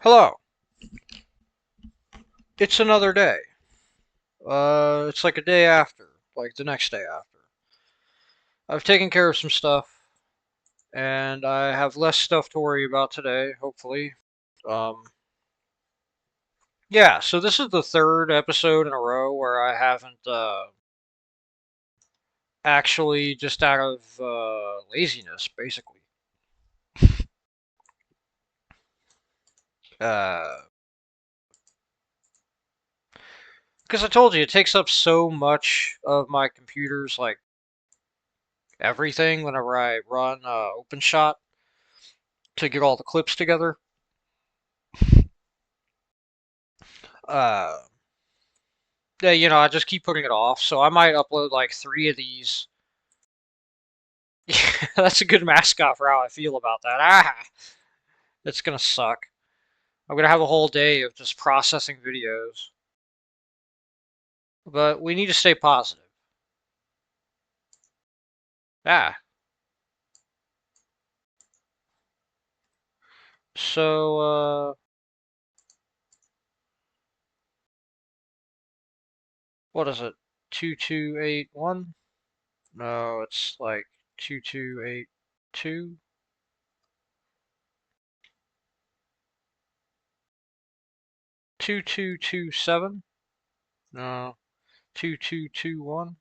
Hello. It's another day. It's like a day after, like the next day after. I've taken care of some stuff, and I have less stuff to worry about today, hopefully. Um, yeah, so this is the third episode in a row where I haven't, actually, just out of, laziness, basically. Uh, because I told you, it takes up so much of my computer's, like, everything whenever I run, OpenShot to get all the clips together. Uh, yeah, I just keep putting it off. So I might upload like 3 of these. That's a good mascot for how I feel about that. It's gonna suck. I'm gonna have a whole day of just processing videos. But we need to stay positive. Ah. So, what is it? 2281? No, it's like 2282. 2227? No. 2221?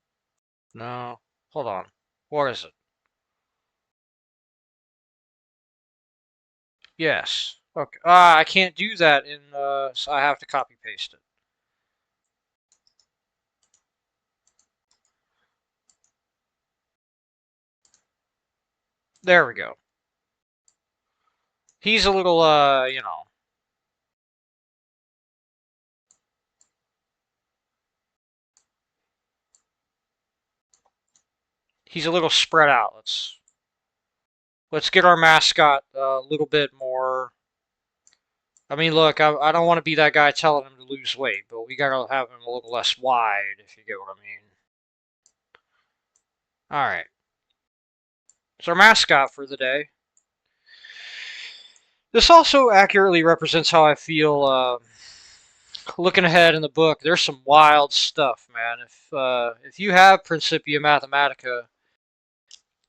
No. Hold on. What is it? Yes. Okay. I can't do that so I have to copy paste it. There we go. He's a little, he's a little spread out. Let's get our mascot a little bit more. I mean, look, I don't want to be that guy telling him to lose weight, but we gotta have him a little less wide, if you get what I mean. All right. So our mascot for the day. This also accurately represents how I feel. Looking ahead in the book, there's some wild stuff, man. If you have Principia Mathematica,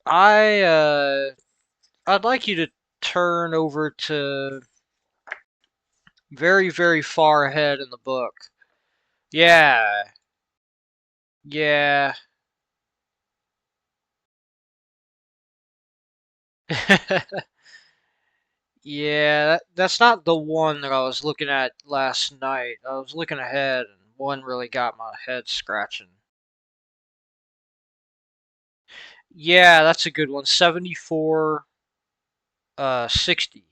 I I'd like you to turn over to very, very far ahead in the book. Yeah, yeah. Yeah, that's not the one that I was looking at last night. I was looking ahead, and one really got my head scratching. Yeah, that's a good one. 74, 60.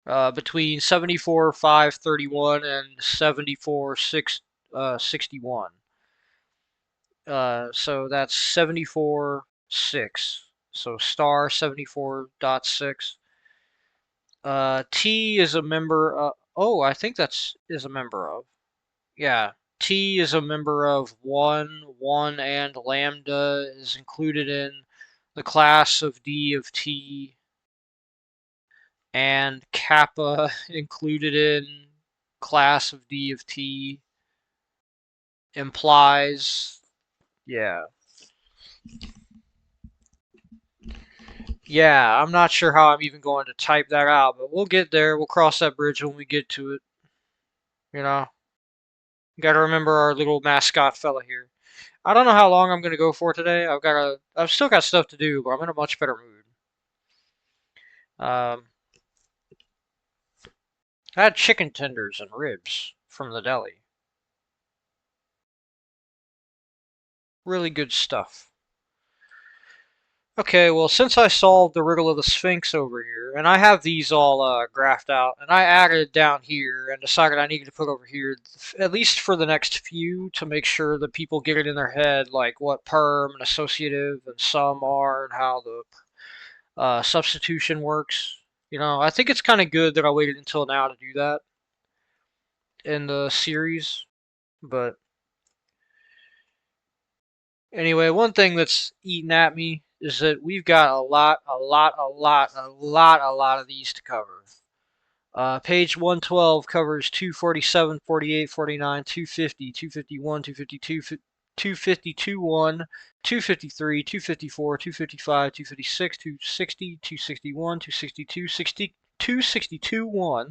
Between 74, 531 and 74, 61. So that's 74, 6. So star 74.6. T is a member of, oh, I think is a member of. Yeah. T is a member of 1, 1, and lambda is included in the class of D of T, and kappa included in class of D of T implies, yeah. Yeah, I'm not sure how I'm even going to type that out, but we'll get there. We'll cross that bridge when we get to it. You know, got to remember our little mascot fella here. I don't know how long I'm gonna go for today. I've still got stuff to do, but I'm in a much better mood. Um, I had chicken tenders and ribs from the deli. Really good stuff. Okay, well, since I solved the riddle of the Sphinx over here, and I have these all graphed out, and I added down here and decided I needed to put over here, at least for the next few, to make sure that people get it in their head, like what perm and associative and sum are, and how the substitution works. I think it's kind of good that I waited until now to do that in the series. But anyway, one thing that's eating at me is that we've got a lot of these to cover. Page 112 covers 247, 48, 49, 250, 251, 252, 252.1, 253, 254, 255, 256, 260, 261, 262, 262.1,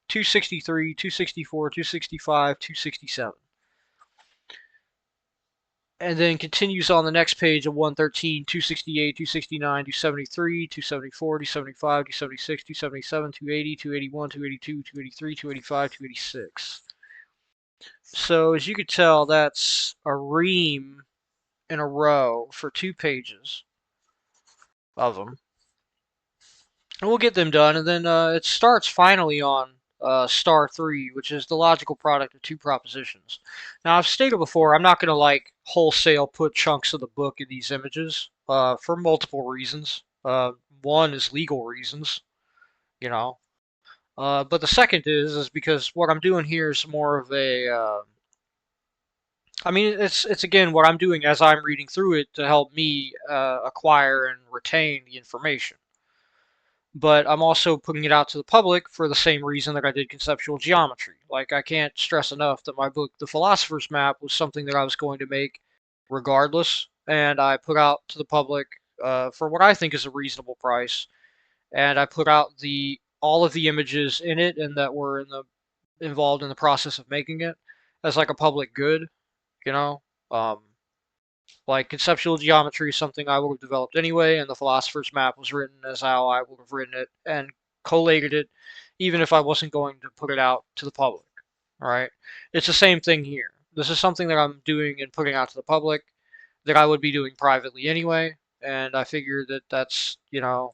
263, 264, 265, 267. And then continues on the next page of 113, 268, 269, 273, 274, 275, 276, 277, 280, 281, 282, 283, 285, 286. So as you could tell, that's a ream in a row for 2 pages of them. And we'll get them done, and then it starts finally on star 3, which is the logical product of two propositions. Now, I've stated before, I'm not going to like wholesale put chunks of the book in these images for multiple reasons. One is legal reasons, you know. But the second is because what I'm doing here is more of a I mean, it's again what I'm doing as I'm reading through it to help me acquire and retain the information. But I'm also putting it out to the public for the same reason that I did conceptual geometry. Like, I can't stress enough that my book, The Philosopher's Map, was something that I was going to make regardless, and I put out to the public for what I think is a reasonable price, and I put out all of the images in it and that were involved in the process of making it as like a public good, you know. Um, like conceptual geometry is something I would have developed anyway, and the philosopher's map was written as how I would have written it and collated it, even if I wasn't going to put it out to the public. All right, it's the same thing here. This is something that I'm doing and putting out to the public that I would be doing privately anyway, and I figure that that's,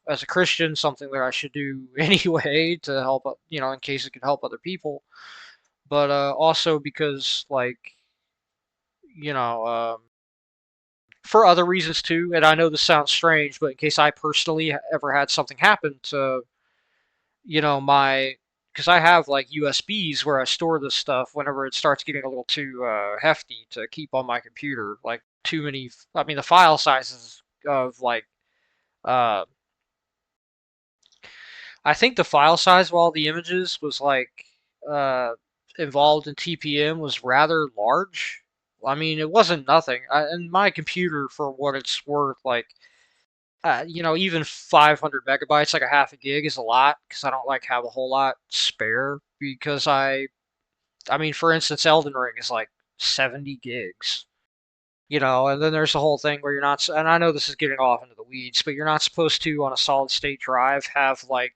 as a Christian, something that I should do anyway to help, in case it can help other people. But also because, like, you know, for other reasons too. And I know this sounds strange, but in case I personally ever had something happen to, my, because I have like USBs where I store this stuff whenever it starts getting a little too hefty to keep on my computer. Like too many, I mean, the file sizes of like, uh, I think the file size of all the images was like, uh, involved in TPM was rather large. I mean, it wasn't nothing. And my computer, for what it's worth, like, even 500 megabytes, like a half a gig, is a lot because I don't like have a whole lot spare. Because I mean, for instance, Elden Ring is like 70 gigs, and then there's the whole thing where you're not, and I know this is getting off into the weeds, but you're not supposed to, on a solid state drive, have like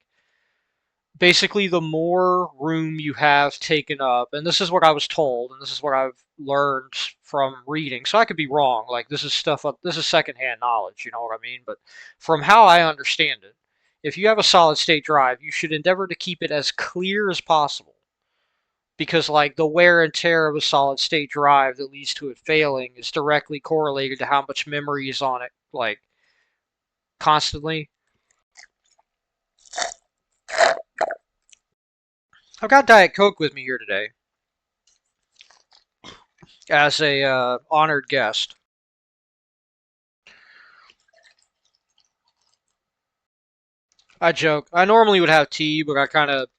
basically the more room you have taken up, and this is what I was told, and this is what I've learned from reading. So I could be wrong. Like this is secondhand knowledge, you know what I mean? But from how I understand it, if you have a solid state drive, you should endeavor to keep it as clear as possible. Because like the wear and tear of a solid state drive that leads to it failing is directly correlated to how much memory is on it, like constantly. I've got Diet Coke with me here today as a honored guest. I joke. I normally would have tea, but I kind of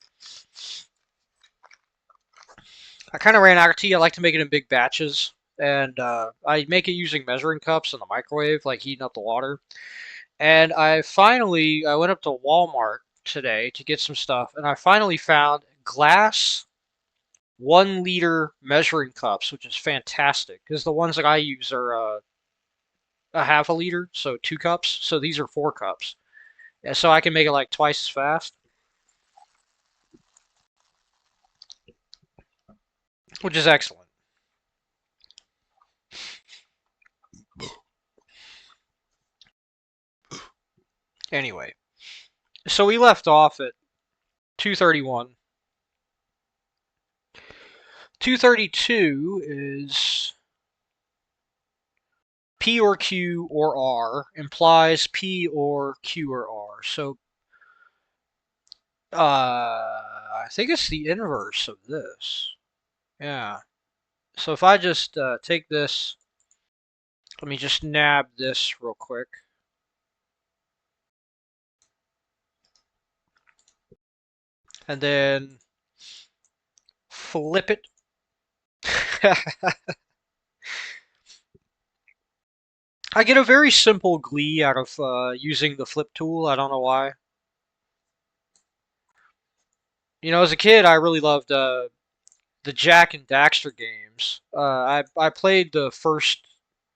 ran out of tea. I like to make it in big batches, and I make it using measuring cups in the microwave, like heating up the water. And I went up to Walmart today to get some stuff, and I finally found glass 1 liter measuring cups, which is fantastic because the ones that I use are a half a liter, so 2 cups. So these are 4 cups, and so I can make it like twice as fast, which is excellent. Anyway, so we left off at 231. 232 is P or Q or R implies P or Q or R. So I think it's the inverse of this. Yeah. So if I just take this, let me just nab this real quick. and then flip it. I get a very simple glee out of using the flip tool. I don't know why. You know, as a kid, I really loved the Jack and Daxter games. I played the first.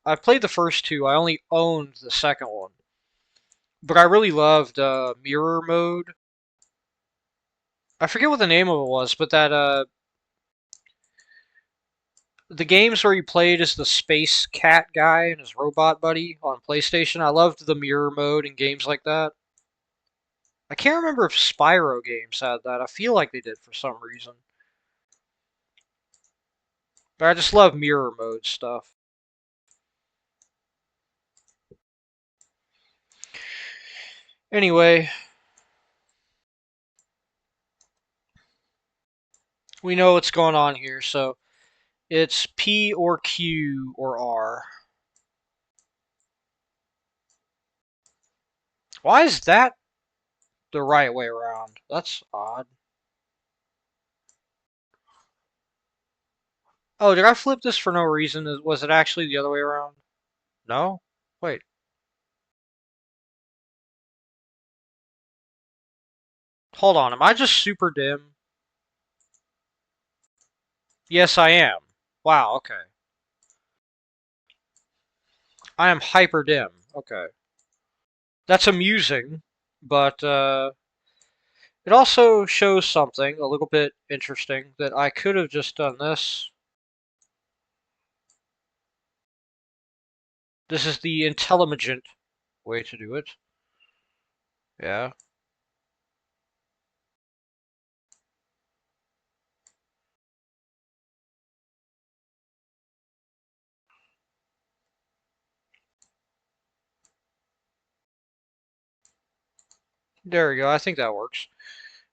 I played the first two. I only owned the second one, but I really loved mirror mode. I forget what the name of it was, but that the games where you played as the space cat guy and his robot buddy on PlayStation. I loved the mirror mode in games like that. I can't remember if Spyro games had that. I feel like they did for some reason. But I just love mirror mode stuff. Anyway, we know what's going on here, so it's P or Q or R. Why is that the right way around? That's odd. Oh, did I flip this for no reason? Was it actually the other way around? No? Wait. Hold on, am I just super dim? Yes, I am. Wow, okay. I am hyper dim. Okay. That's amusing, but it also shows something a little bit interesting that I could have just done this. This is the intelligent way to do it. Yeah. There we go. I think that works.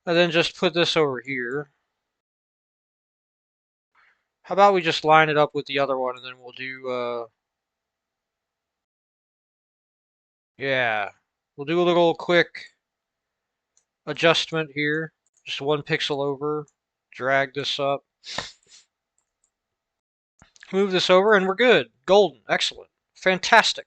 And then just put this over here. How about we just line it up with the other one and then we'll do, yeah. We'll do a little quick adjustment here. Just one pixel over. Drag this up. Move this over and we're good. Golden. Excellent. Fantastic.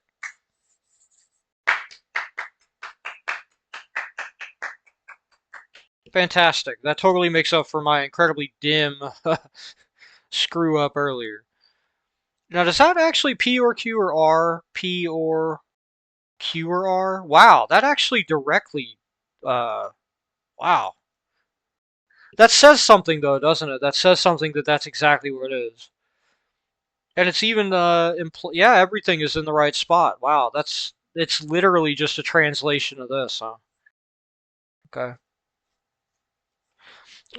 Fantastic. That totally makes up for my incredibly dim screw up earlier. Now, does that actually P or Q or R? P or Q or R? Wow, that actually directly, wow. That says something though, doesn't it? That says something that that's exactly what it is. And it's even, yeah, everything is in the right spot. Wow, it's literally just a translation of this, huh? Okay.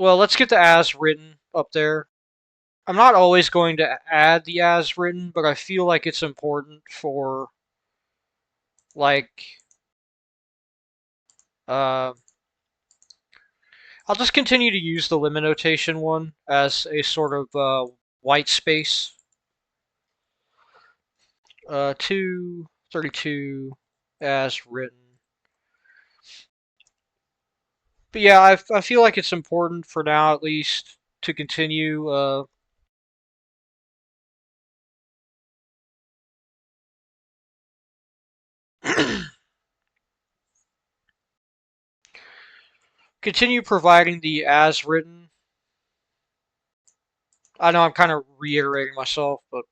Well, let's get the as written up there. I'm not always going to add the as written, but I feel like it's important for, like, uh, I'll just continue to use the limit notation one as a sort of white space. 232 as written. But yeah, I feel like it's important for now at least to continue continue providing the as written. I know I'm kind of reiterating myself, but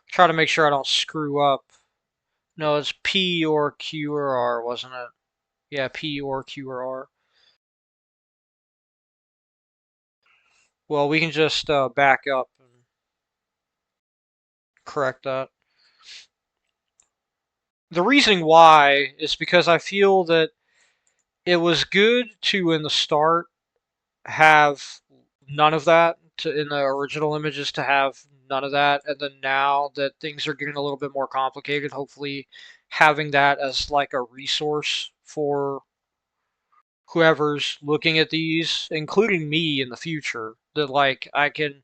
try to make sure I don't screw up. No, it's P or Q or R, wasn't it? Yeah, P or Q or R. Well, we can just back up and correct that. The reason why is because I feel that it was good to, in the start, have none of that in the original images to have none of that, and then now that things are getting a little bit more complicated, hopefully having that as like a resource for whoever's looking at these, including me in the future, that like I can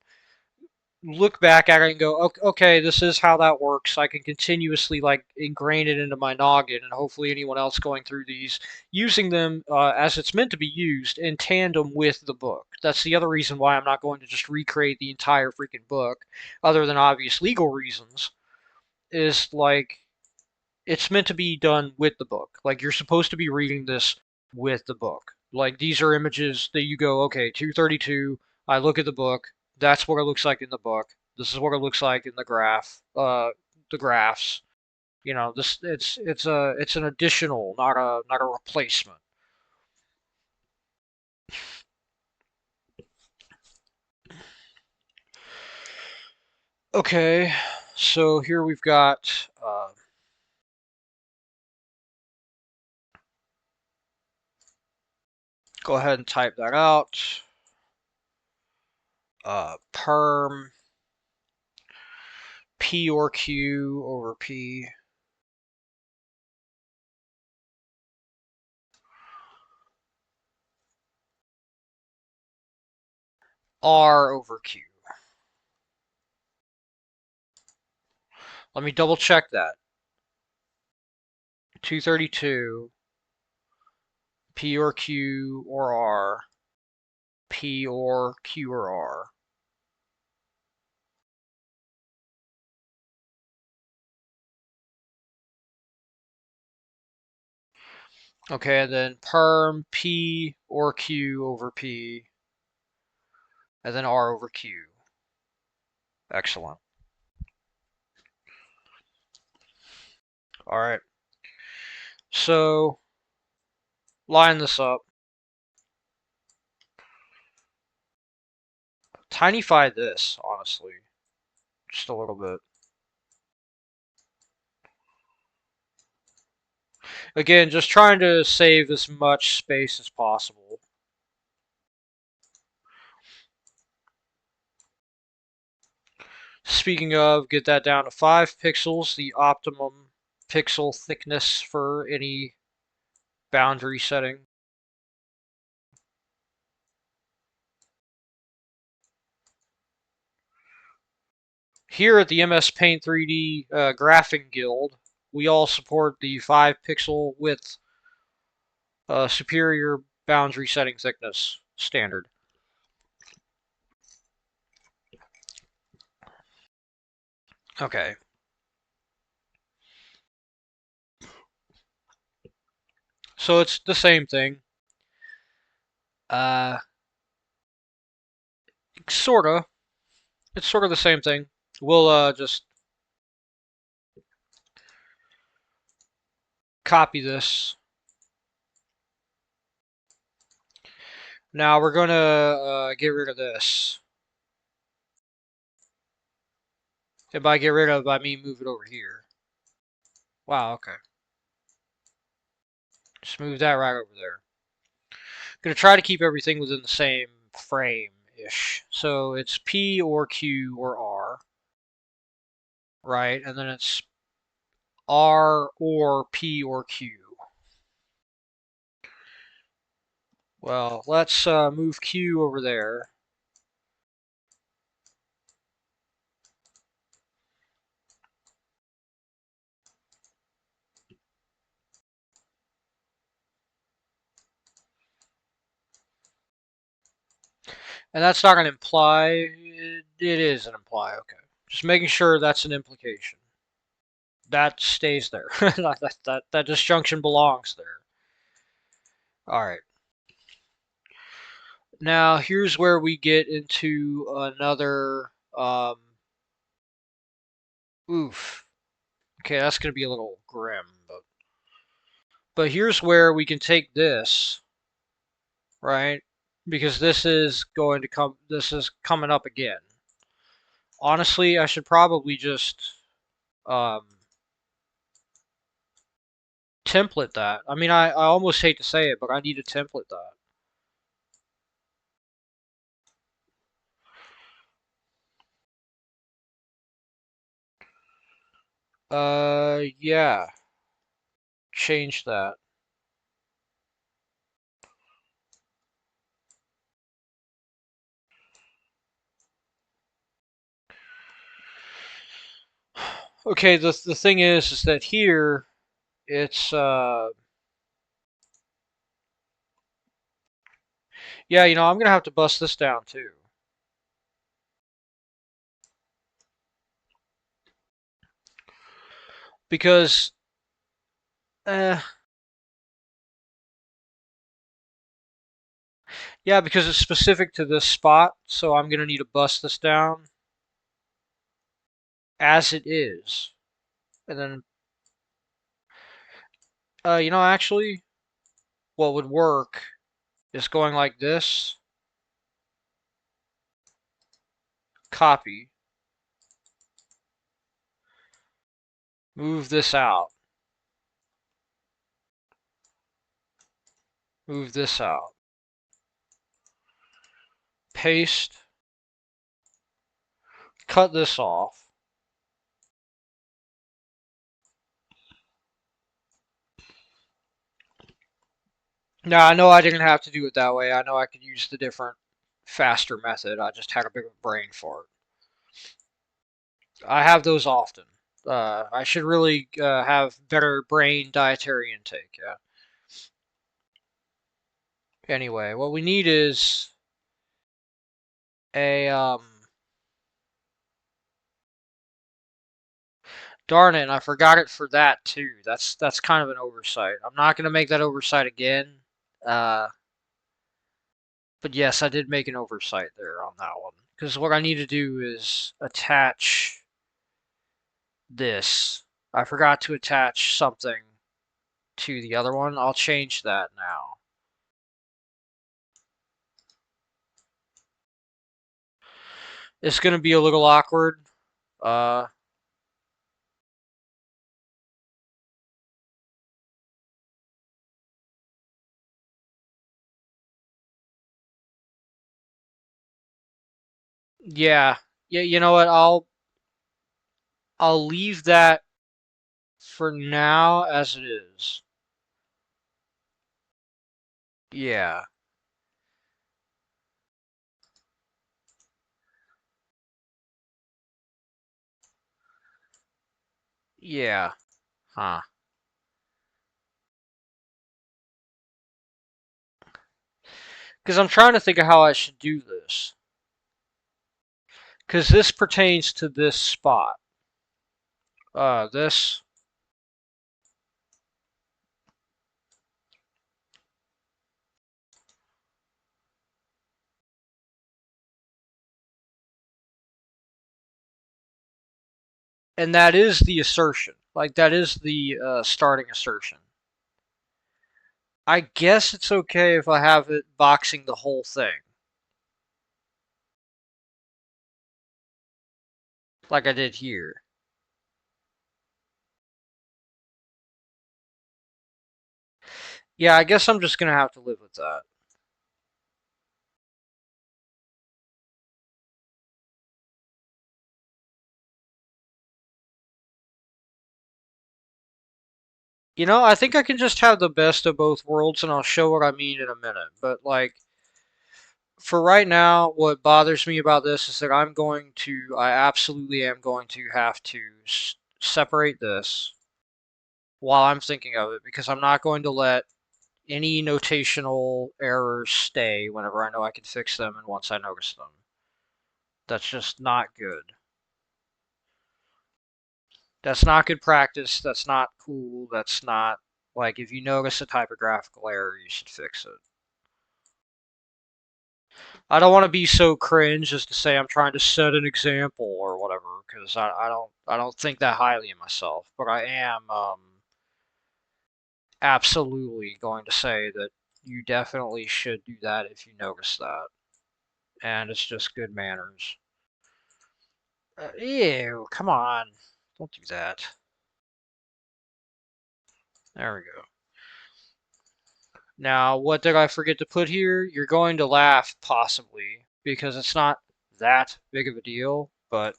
look back at it and go, okay, this is how that works. I can continuously like ingrain it into my noggin, and hopefully anyone else going through these using them as it's meant to be used in tandem with the book. That's the other reason why I'm not going to just recreate the entire freaking book, other than obvious legal reasons. Is like it's meant to be done with the book. Like you're supposed to be reading this with the book. Like these are images that you go, okay, 232. I look at the book. That's what it looks like in the book. This is what it looks like in the graph. The graphs. You know, this it's an additional, not a replacement. Okay, so here we've got. Go ahead and type that out. Perm P or Q over P. R over Q. Let me double check that. 232, P or Q or R, P or Q or R. Okay, and then perm P or Q over P, and then R over Q. Excellent. All right. So line this up. Tinyfy this, honestly, just a little bit. Again, just trying to save as much space as possible. Speaking of, get that down to 5 pixels, the optimum pixel thickness for any boundary setting. Here at the MS Paint 3D Graphing Guild, we all support the 5 pixel width superior boundary setting thickness standard. Okay. So it's the same thing. Uh, sorta. It's sort of the same thing. We'll just copy this. Now we're gonna get rid of this. And by get rid of, I mean move it over here. Wow, okay. Just move that right over there. Gonna try to keep everything within the same frame-ish. So it's P or Q or R, right? And then it's R or P or Q. Well, let's move Q over there. And that's not going to imply, it is an imply, okay. Just making sure that's an implication. That stays there. that disjunction belongs there. All right. Now, here's where we get into another, oof. Okay, that's going to be a little grim, but here's where we can take this, right? Because this is going to come, this is coming up again. Honestly, I should probably just um, template that. I mean, I almost hate to say it, but I need to template that. Yeah, change that. Okay, the thing is that here it's yeah, I'm gonna have to bust this down too because uh yeah, because it's specific to this spot, so I'm gonna need to bust this down as it is, and then actually, what would work is going like this, copy, move this out, move this out, paste, cut this off. Now, I know I didn't have to do it that way. I know I could use the different, faster method. I just had a bigger brain for it. I have those often. I should really have better brain dietary intake. Yeah. Anyway, what we need is a darn it, I forgot it for that too. That's kind of an oversight. I'm not gonna make that oversight again. Uh, but yes, I did make an oversight there on that one. Because what I need to do is attach this. I forgot to attach something to the other one. I'll change that now. It's gonna be a little awkward. Uh, yeah, yeah. You know what? I'll leave that for now as it is. Yeah, yeah, huh? Because I'm trying to think of how I should do this. Because this pertains to this spot. This, and that is the assertion. Like that is the starting assertion. I guess it's okay if I have it boxing the whole thing, like I did here. Yeah, I guess I'm just gonna have to live with that. I think I can just have the best of both worlds, and I'll show what I mean in a minute. But like, for right now, what bothers me about this is that I absolutely am going to have to separate this while I'm thinking of it because I'm not going to let any notational errors stay whenever I know I can fix them and once I notice them. That's just not good. That's not good practice. That's not cool. That's not like if you notice a typographical error, you should fix it. I don't want to be so cringe as to say I'm trying to set an example or whatever, because I don't think that highly of myself. But I am absolutely going to say that you definitely should do that if you notice that, and it's just good manners. Ew, come on, don't do that. There we go. Now, what did I forget to put here? You're going to laugh, possibly, because it's not that big of a deal, but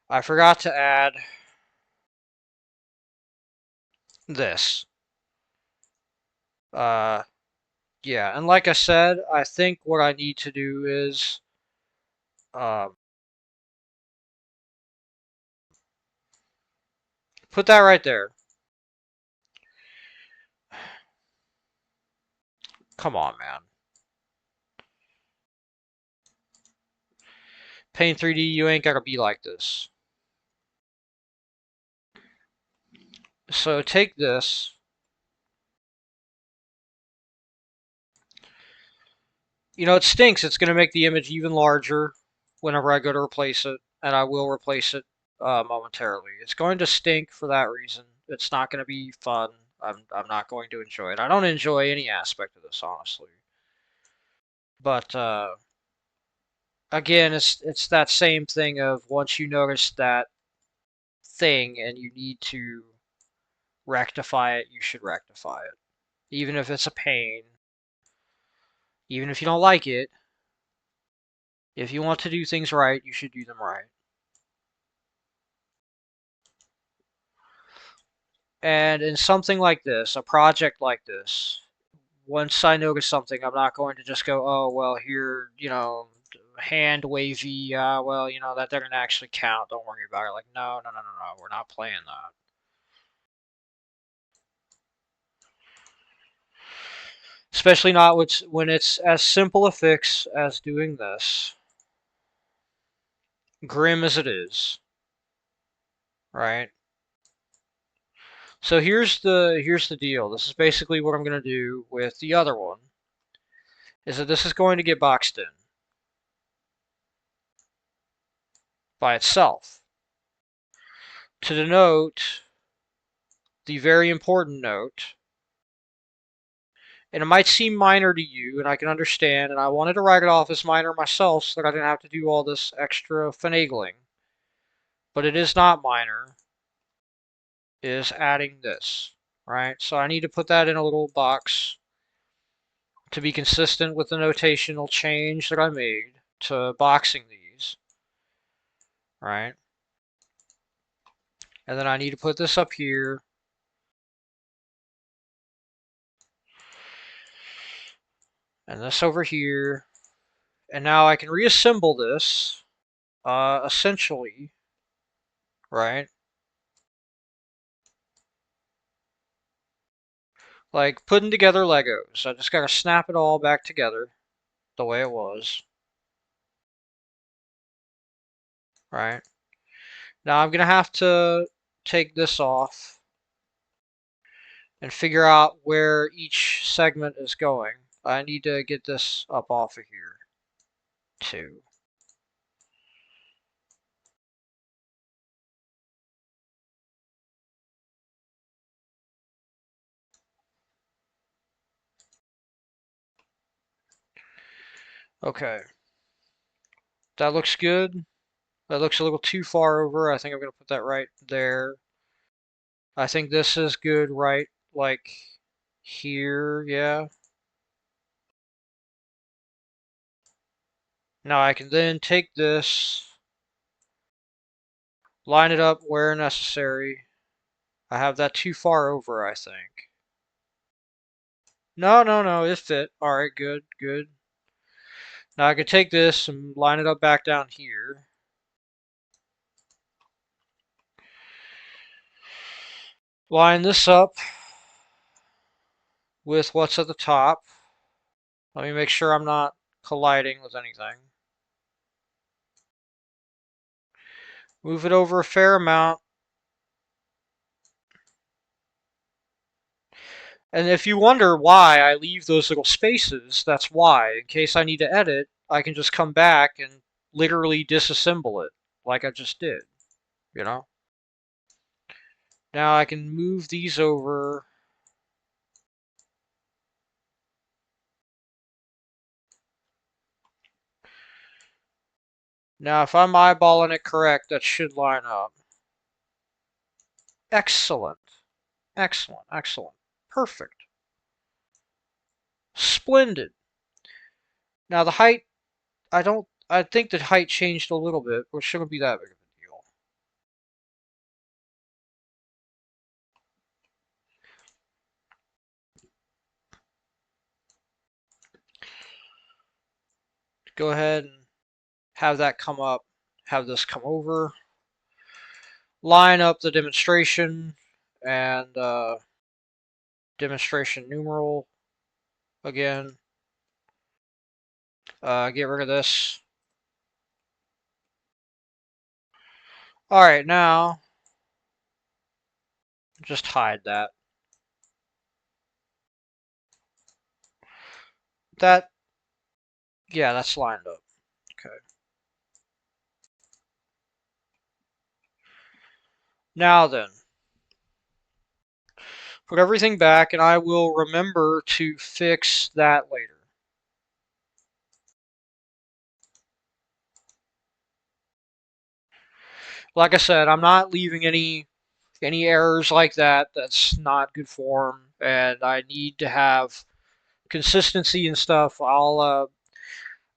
I forgot to add this. Uh, yeah, and like I said, I think what I need to do is, um, Put that right there. Come on, man. Paint 3D, you ain't gotta be like this. So take this. You know, it stinks. It's gonna make the image even larger whenever I go to replace it, and I will replace it momentarily. It's going to stink for that reason. It's not going to be fun. I'm not going to enjoy it. I don't enjoy any aspect of this, honestly. But again, it's that same thing of once you notice that thing and you need to rectify it, you should rectify it. Even if it's a pain, even if you don't like it, if you want to do things right, you should do them right. And in something like this, a project like this, once I notice something, I'm not going to just go, oh, well, here, hand wavy, well, that doesn't actually count. Don't worry about it. Like, no, no, no, no, no. We're not playing that. Especially not when it's as simple a fix as doing this. Grim as it is, right? So here's the deal. This is basically what I'm going to do with the other one. Is that this is going to get boxed in by itself to denote the very important note, and it might seem minor to you, and I can understand, and I wanted to write it off as minor myself so that I didn't have to do all this extra finagling, but it is not minor, it is adding this, right? So I need to put that in a little box to be consistent with the notational change that I made to boxing these, right? And then I need to put this up here. And this over here. And now I can reassemble this, essentially, right? Like putting together Legos. I just gotta snap it all back together the way it was, right? Now I'm gonna have to take this off and figure out where each segment is going. I need to get this up off of here, too. Okay, that looks good. That looks a little too far over. I think I'm gonna put that right there. I think this is good right, like, here, yeah. Now I can then take this, line it up where necessary. I have that too far over, I think. No, no, no, it fit. Alright, good, good. Now I can take this and line it up back down here. Line this up with what's at the top. Let me make sure I'm not colliding with anything. Move it over a fair amount. And if you wonder why I leave those little spaces, that's why. In case I need to edit, I can just come back and literally disassemble it, like I just did, you know? Now I can move these over. Now if I'm eyeballing it correct, that should line up. Excellent. Excellent. Excellent. Perfect. Splendid. Now the height, I think the height changed a little bit, but it shouldn't be that big of a deal. Go ahead and have that come up, have this come over. line up the demonstration and demonstration numeral again. Get rid of this. Alright, now just hide that. Yeah, that's lined up. Okay. Now then, put everything back and I will remember to fix that later. Like I said, I'm not leaving any errors like that. That's not good form, and I need to have consistency and stuff. I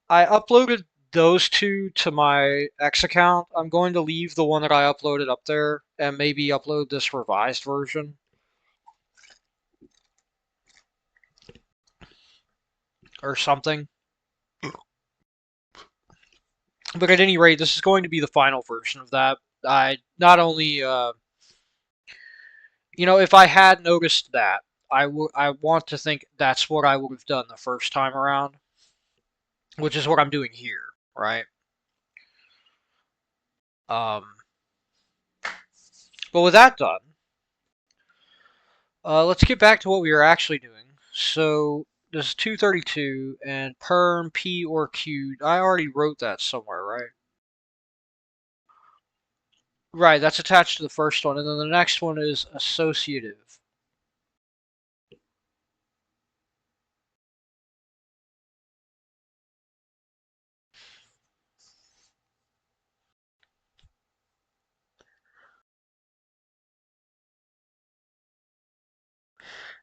uploaded those two to my X account. I'm going to leave the one that I uploaded up there and maybe upload this revised version or something. But at any rate, this is going to be the final version of that. I not only, if I had noticed that, I want to think that's what I would have done the first time around, which is what I'm doing here, right? Um, but with that done, let's get back to what we were actually doing. So this is 232 and perm p or q. I already wrote that somewhere, right? Right, that's attached to the first one, and then the next one is associative.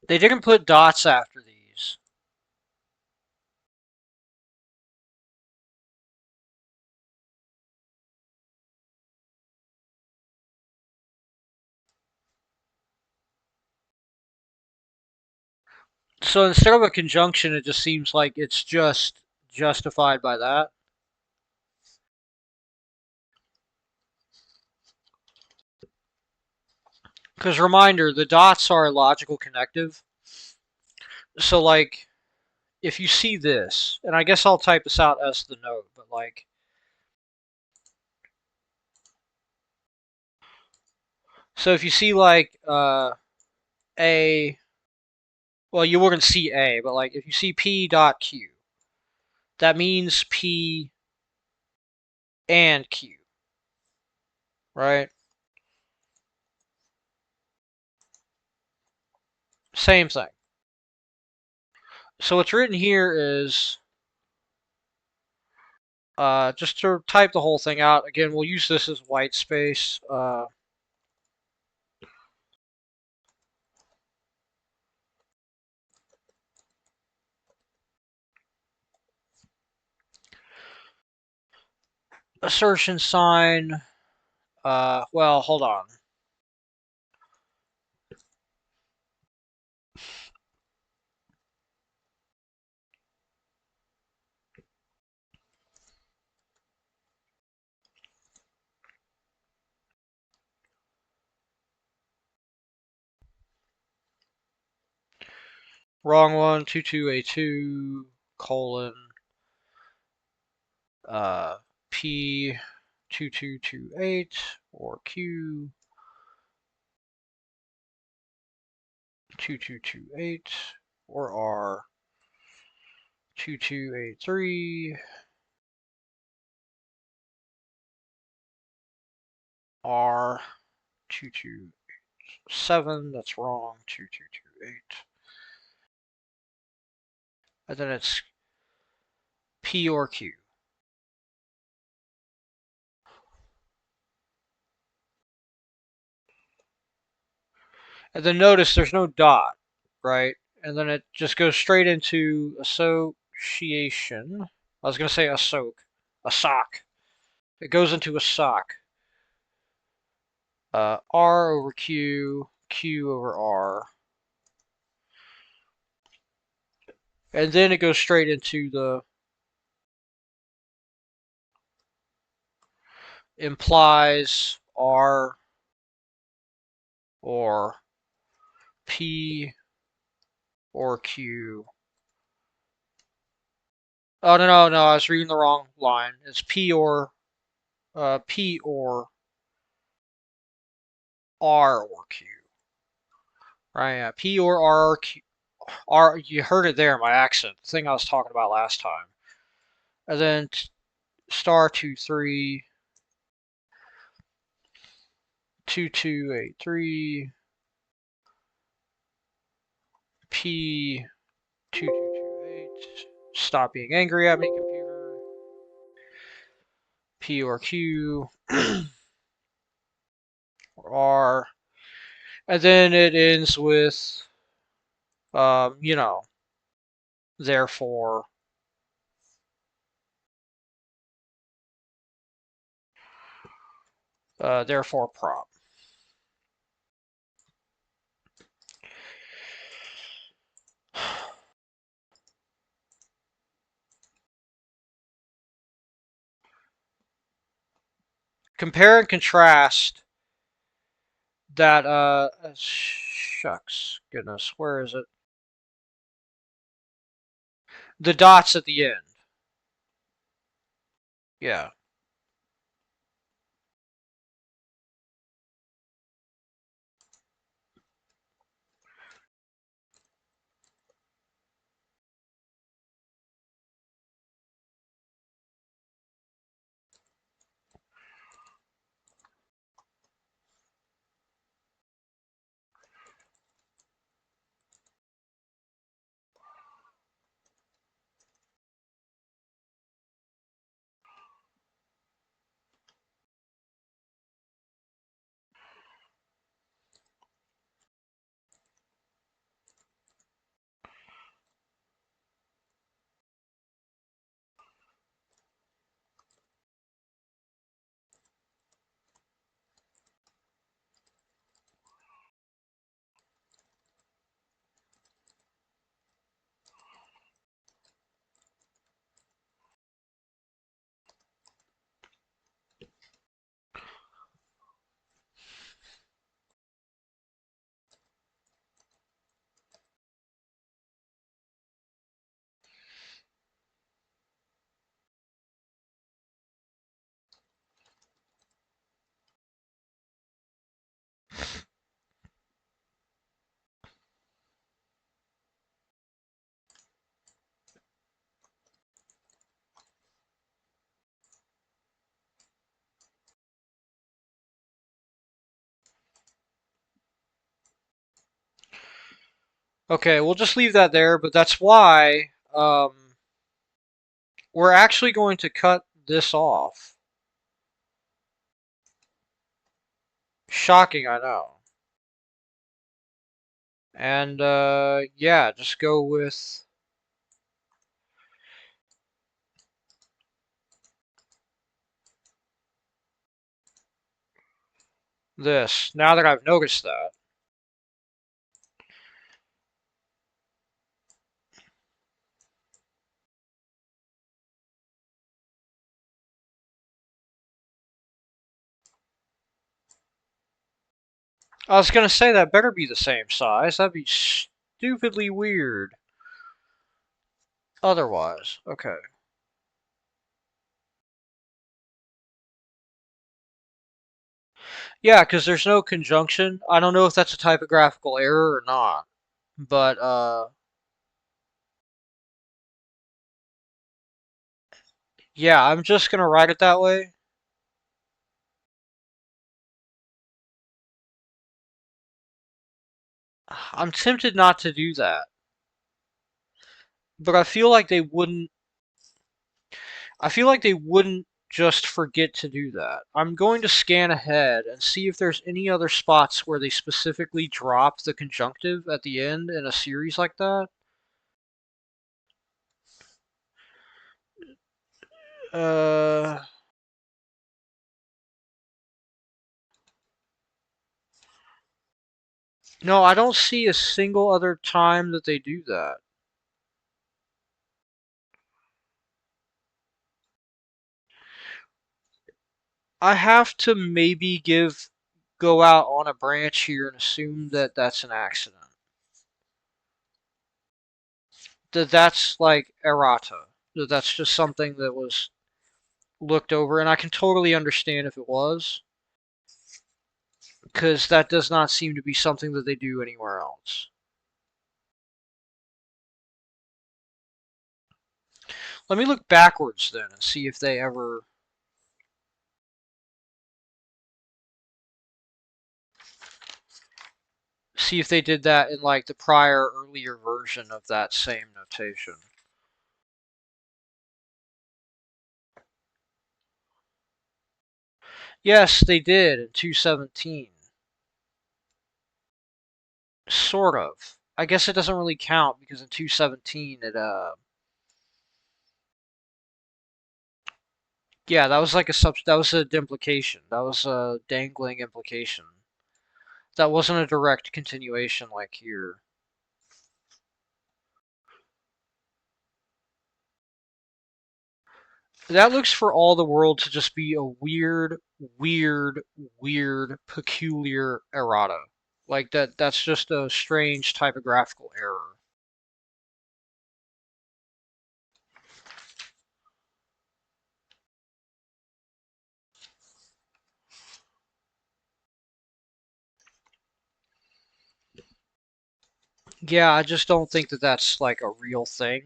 They didn't put dots after these. So instead of a conjunction, it just seems like it's just justified by that. Because reminder, the dots are logical connective. So like, if you see this, and I guess I'll type this out as the note, but like, so if you see like a, well, you wouldn't see a, but like if you see p dot q, that means p and q, right? Same thing. So what's written here is just to type the whole thing out. Again, we'll use this as white space. Assertion sign. Well, hold on. Wrong one. 22A2 colon P 2228 or Q 2228 or R 2283 R 227. That's wrong. 2228. And then it's P or Q. And then notice there's no dot, right? And then it just goes straight into association. I was going to say a sock. It goes into a sock. R over Q, Q over R. And then it goes straight into the implies R or P or Q. Oh, no, I was reading the wrong line. It's P or R or Q. Right, yeah. P or R, Q, R, you heard it there, my accent, the thing I was talking about last time. And then star 23, 2283, P 2228. Stop being angry at me, computer. P or Q or R. And then it ends with, you know, therefore, therefore prop. Compare and contrast that, shucks, goodness, where is it? The dots at the end. Yeah. Okay, we'll just leave that there, but that's why we're actually going to cut this off. Shocking, I know. And yeah, just go with this. Now that I've noticed that. I was gonna say that better be the same size. That'd be stupidly weird. Otherwise, okay. Yeah, because there's no conjunction. I don't know if that's a typographical error or not. But, yeah, I'm just gonna write it that way. I'm tempted not to do that. But I feel like they wouldn't just forget to do that. I'm going to scan ahead and see if there's any other spots where they specifically drop the conjunctive at the end in a series like that. Uh, no, I don't see a single other time that they do that. I have to maybe give go out on a branch here and assume that that's an accident. That that's like errata. That that's just something that was looked over, and I can totally understand if it was, because that does not seem to be something that they do anywhere else. Let me look backwards then and see if they ever. See if they did that in like the prior earlier version of that same notation. Yes, they did in 217. Sort of. I guess it doesn't really count because in 217 it yeah, that was like that was a implication. That was a dangling implication. That wasn't a direct continuation like here. That looks for all the world to just be a weird, weird, peculiar errata. Like that's just a strange typographical error. Yeah, I just don't think that that's like a real thing.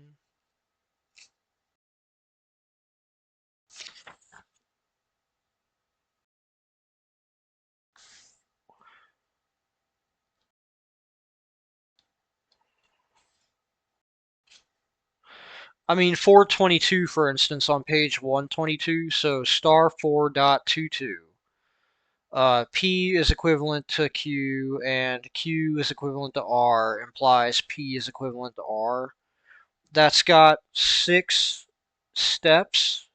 I mean, 422, for instance, on page 122, so star 4.22. P is equivalent to Q, and Q is equivalent to R, implies P is equivalent to R. That's got 6 steps,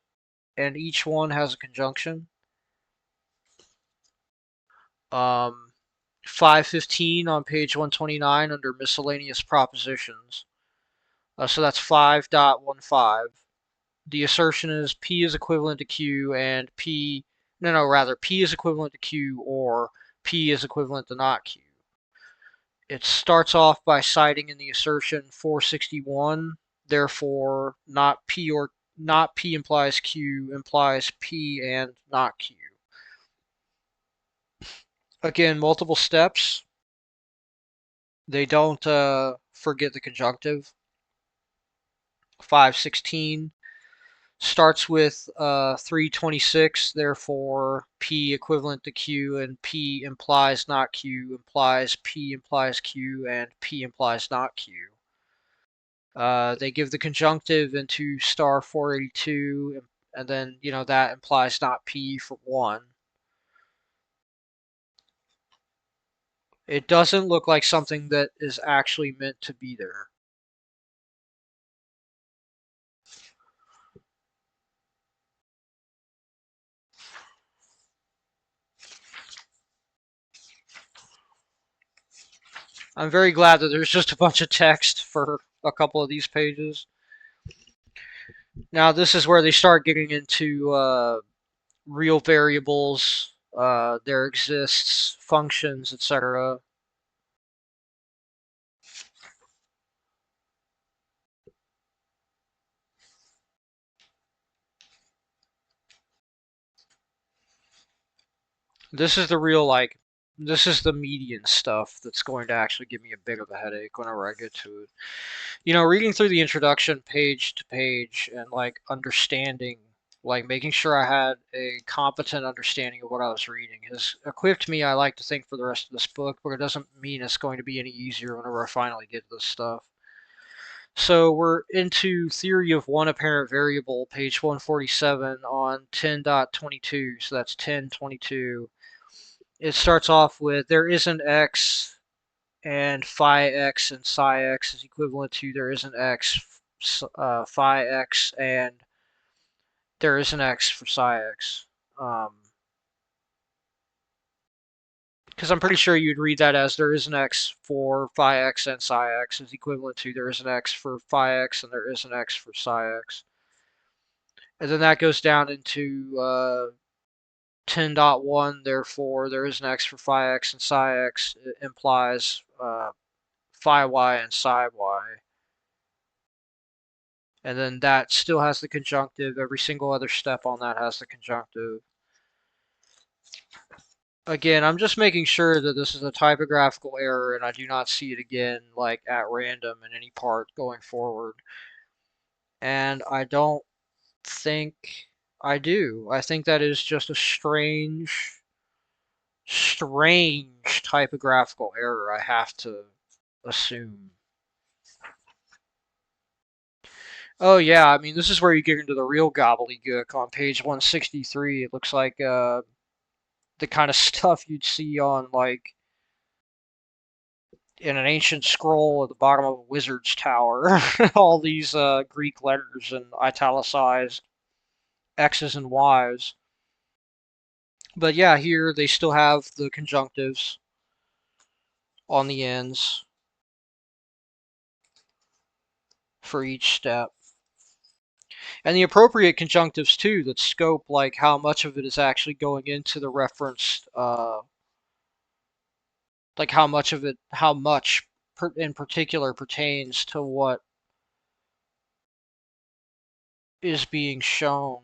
and each one has a conjunction. 515 on page 129 under miscellaneous propositions. So that's 5.15. The assertion is P is equivalent to Q and P, no, rather, P is equivalent to Q or P is equivalent to not Q. It starts off by citing in the assertion 461, therefore not P implies Q implies P and not Q. Again, multiple steps. They don't forget the conjunctive. 516 starts with 326, therefore P equivalent to Q and P implies not Q implies P implies Q and P implies not Q. They give the conjunctive into star 482, and then, that implies not P for 1. It doesn't look like something that is actually meant to be there. I'm very glad that there's just a bunch of text for a couple of these pages. Now, this is where they start getting into real variables, there exists functions, etc. This is the real, like, this is the median stuff that's going to actually give me a bit of a headache whenever I get to it. Reading through the introduction page to page and like understanding, like making sure I had a competent understanding of what I was reading has equipped me, I like to think, for the rest of this book, but it doesn't mean it's going to be any easier whenever I finally get to this stuff. So we're into theory of one apparent variable, page 147 on 10.22. So that's 10.22. It starts off with there is an x and phi x and psi x is equivalent to there is an x, phi x, and there is an x for psi x. Because I'm pretty sure you'd read that as there is an x for phi x and psi x is equivalent to there is an x for phi x and there is an x for psi x. And then that goes down into 10.1, therefore there is an x for phi x and psi x. It implies phi y and psi y. And then that still has the conjunctive. Every single other step on that has the conjunctive. Again, I'm just making sure that this is a typographical error and I do not see it again, like at random in any part going forward. And I don't think I do. I think that is just a strange typographical error, I have to assume. Oh yeah, I mean, this is where you get into the real gobbledygook on page 163. It looks like the kind of stuff you'd see on, like, in an ancient scroll at the bottom of a wizard's tower. All these Greek letters and italicized X's and Y's. But yeah, here they still have the conjunctives on the ends for each step. And the appropriate conjunctives too that scope, like, how much of it is actually going into the referenced, like how much in particular pertains to what is being shown.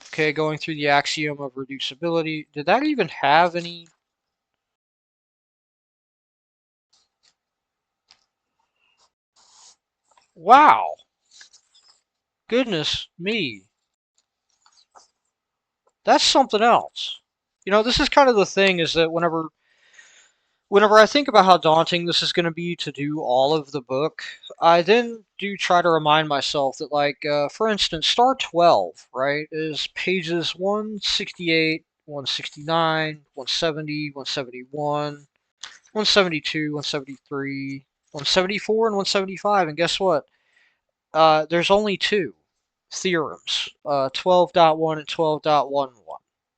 Okay, going through the axiom of reducibility. Did that even have any? Wow. Goodness me. That's something else. This is kind of the thing, is that whenever I think about how daunting this is going to be to do all of the book, I then do try to remind myself that, like, for instance, star 12, right, is pages 168, 169, 170, 171, 172, 173, 174, and 175. And guess what? There's only two theorems, 12.1 and 12.11,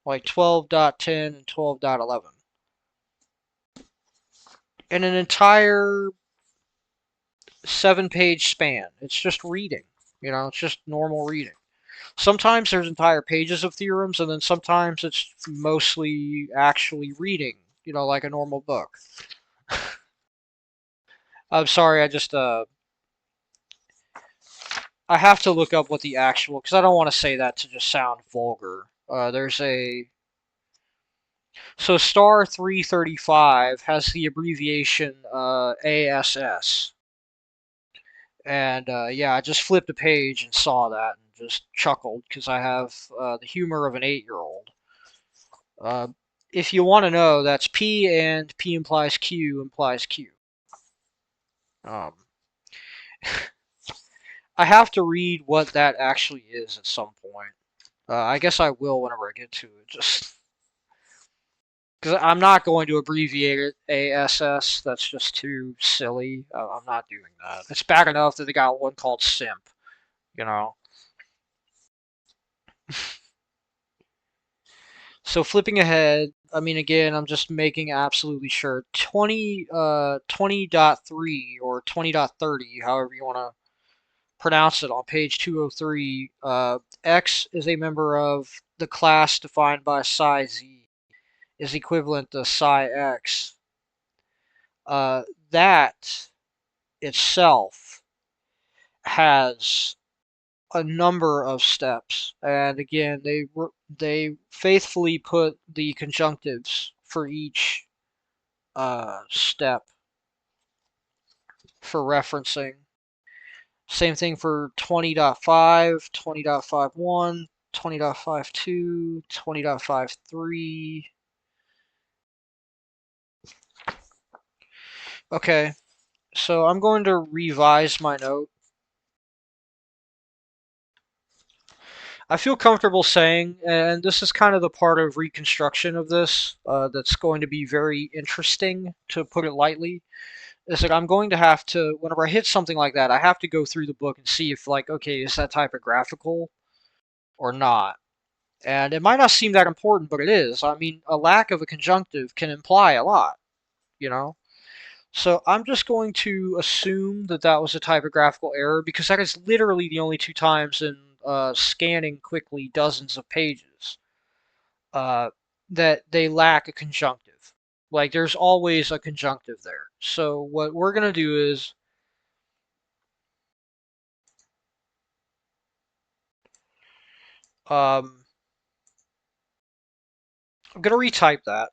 like 12.10 and 12.11. In an entire 7-page span. It's just reading. It's just normal reading. Sometimes there's entire pages of theorems, and then sometimes it's mostly actually reading, like a normal book. I'm sorry, I have to look up what the actual, because I don't want to say that to just sound vulgar. So star 335 has the abbreviation ASS. And yeah, I just flipped a page and saw that and just chuckled because I have the humor of an 8-year-old. Uh, if you want to know, that's P, and P implies Q implies Q. Um, I have to read what that actually is at some point. I guess I will whenever I get to it, just because I'm not going to abbreviate it ASS. That's just too silly. I'm not doing that. It's bad enough that they got one called Simp, you know. So flipping ahead, I mean, again, I'm just making absolutely sure. 20.3 or 20.30, however you want to pronounce it, on page 203, X is a member of the class defined by psi Z is equivalent to psi X. That itself has a number of steps, and again, they faithfully put the conjunctives for each step for referencing. Same thing for 20.5, 20.51, 20.52, 20.53. Okay, so I'm going to revise my note. I feel comfortable saying, and this is kind of the part of reconstruction of this that's going to be very interesting, to put it lightly, is that I'm going to have to, whenever I hit something like that, I have to go through the book and see if, like, okay, is that typographical or not? And it might not seem that important, but it is. I mean, a lack of a conjunctive can imply a lot, you know? So I'm just going to assume that that was a typographical error because that is literally the only two times in scanning quickly dozens of pages uh, that they lack a conjunctive. Like there's always a conjunctive there. So what we're going to do is um, I'm going to retype that.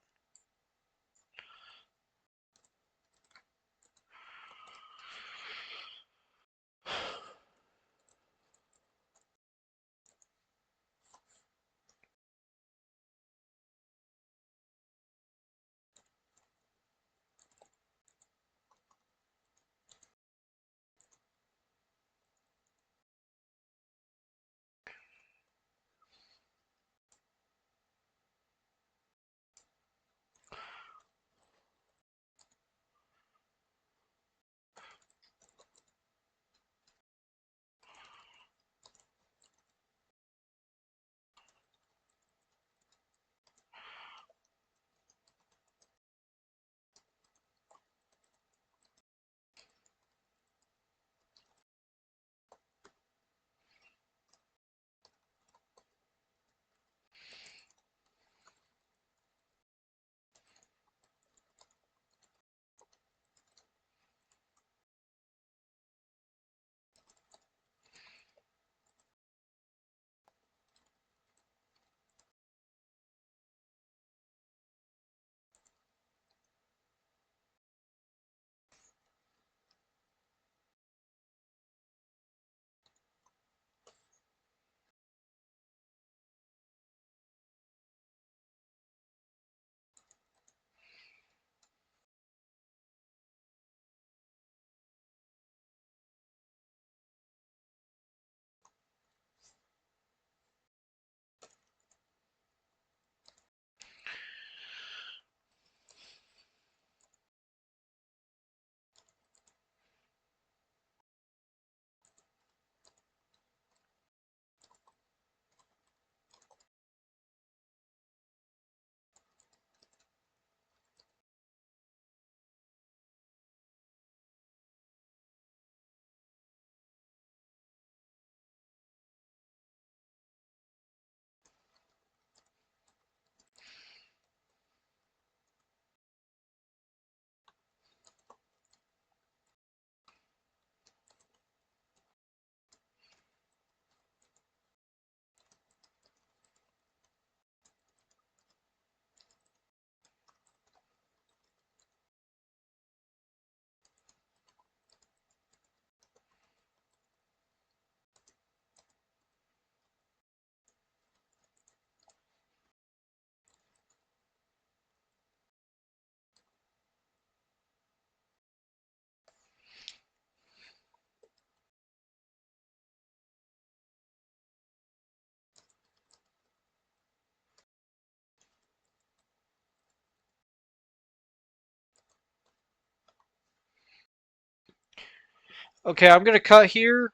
Okay, I'm going to cut here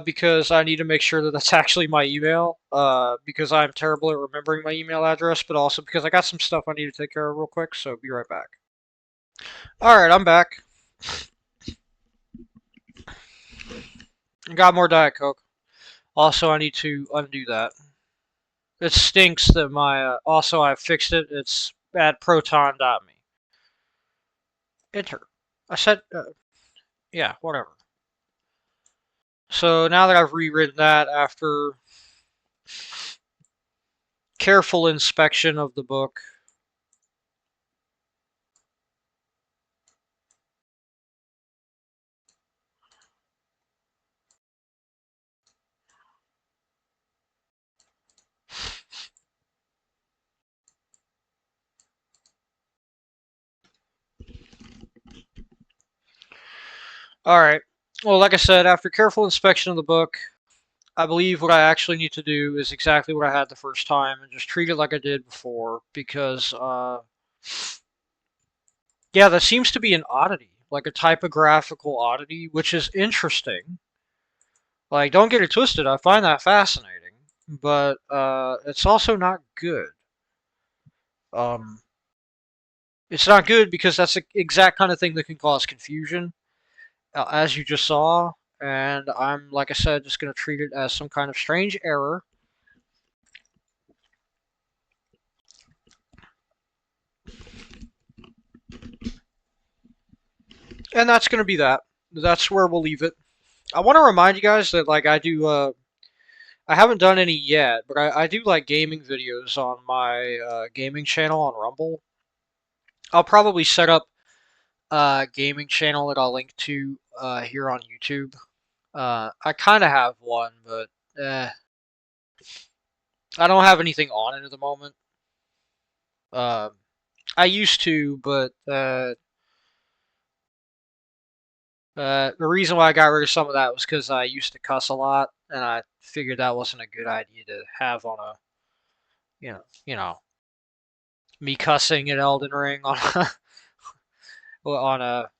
because I need to make sure that that's actually my email because I'm terrible at remembering my email address, but also because I got some stuff I need to take care of real quick, so be right back. Alright, I'm back. I got more Diet Coke. Also, I need to undo that. It stinks that my. Also, I fixed it. It's at proton.me. Enter. I said. Yeah, whatever. So now that I've rewritten that after careful inspection of the book. Alright. Well, like I said, after careful inspection of the book, I believe what I actually need to do is exactly what I had the first time and just treat it like I did before because, yeah, that seems to be an oddity, like a typographical oddity, which is interesting. Like, don't get it twisted, I find that fascinating, but it's also not good. Um, It's not good because that's the exact kind of thing that can cause confusion, as you just saw. And I'm, like I said, just going to treat it as some kind of strange error. And that's going to be that. That's where we'll leave it. I want to remind you guys that, like, I haven't done any yet, but I do like gaming videos on my gaming channel on Rumble. I'll probably set up a gaming channel that I'll link to here on YouTube. I kind of have one, but I don't have anything on it at the moment. Uh, I used to, but the reason why I got rid of some of that was because I used to cuss a lot, and I figured that wasn't a good idea to have on a, me cussing at Elden Ring on on a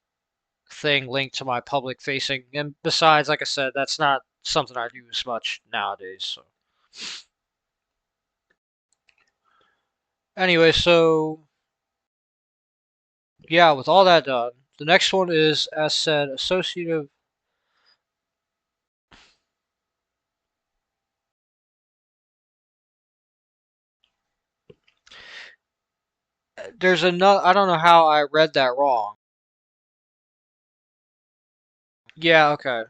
thing linked to my public facing. And besides, like I said, that's not something I do as much nowadays. So anyway, so yeah, with all that done, the next one is, as said, associative. There's another. I don't know how I read that wrong. Yeah, okay.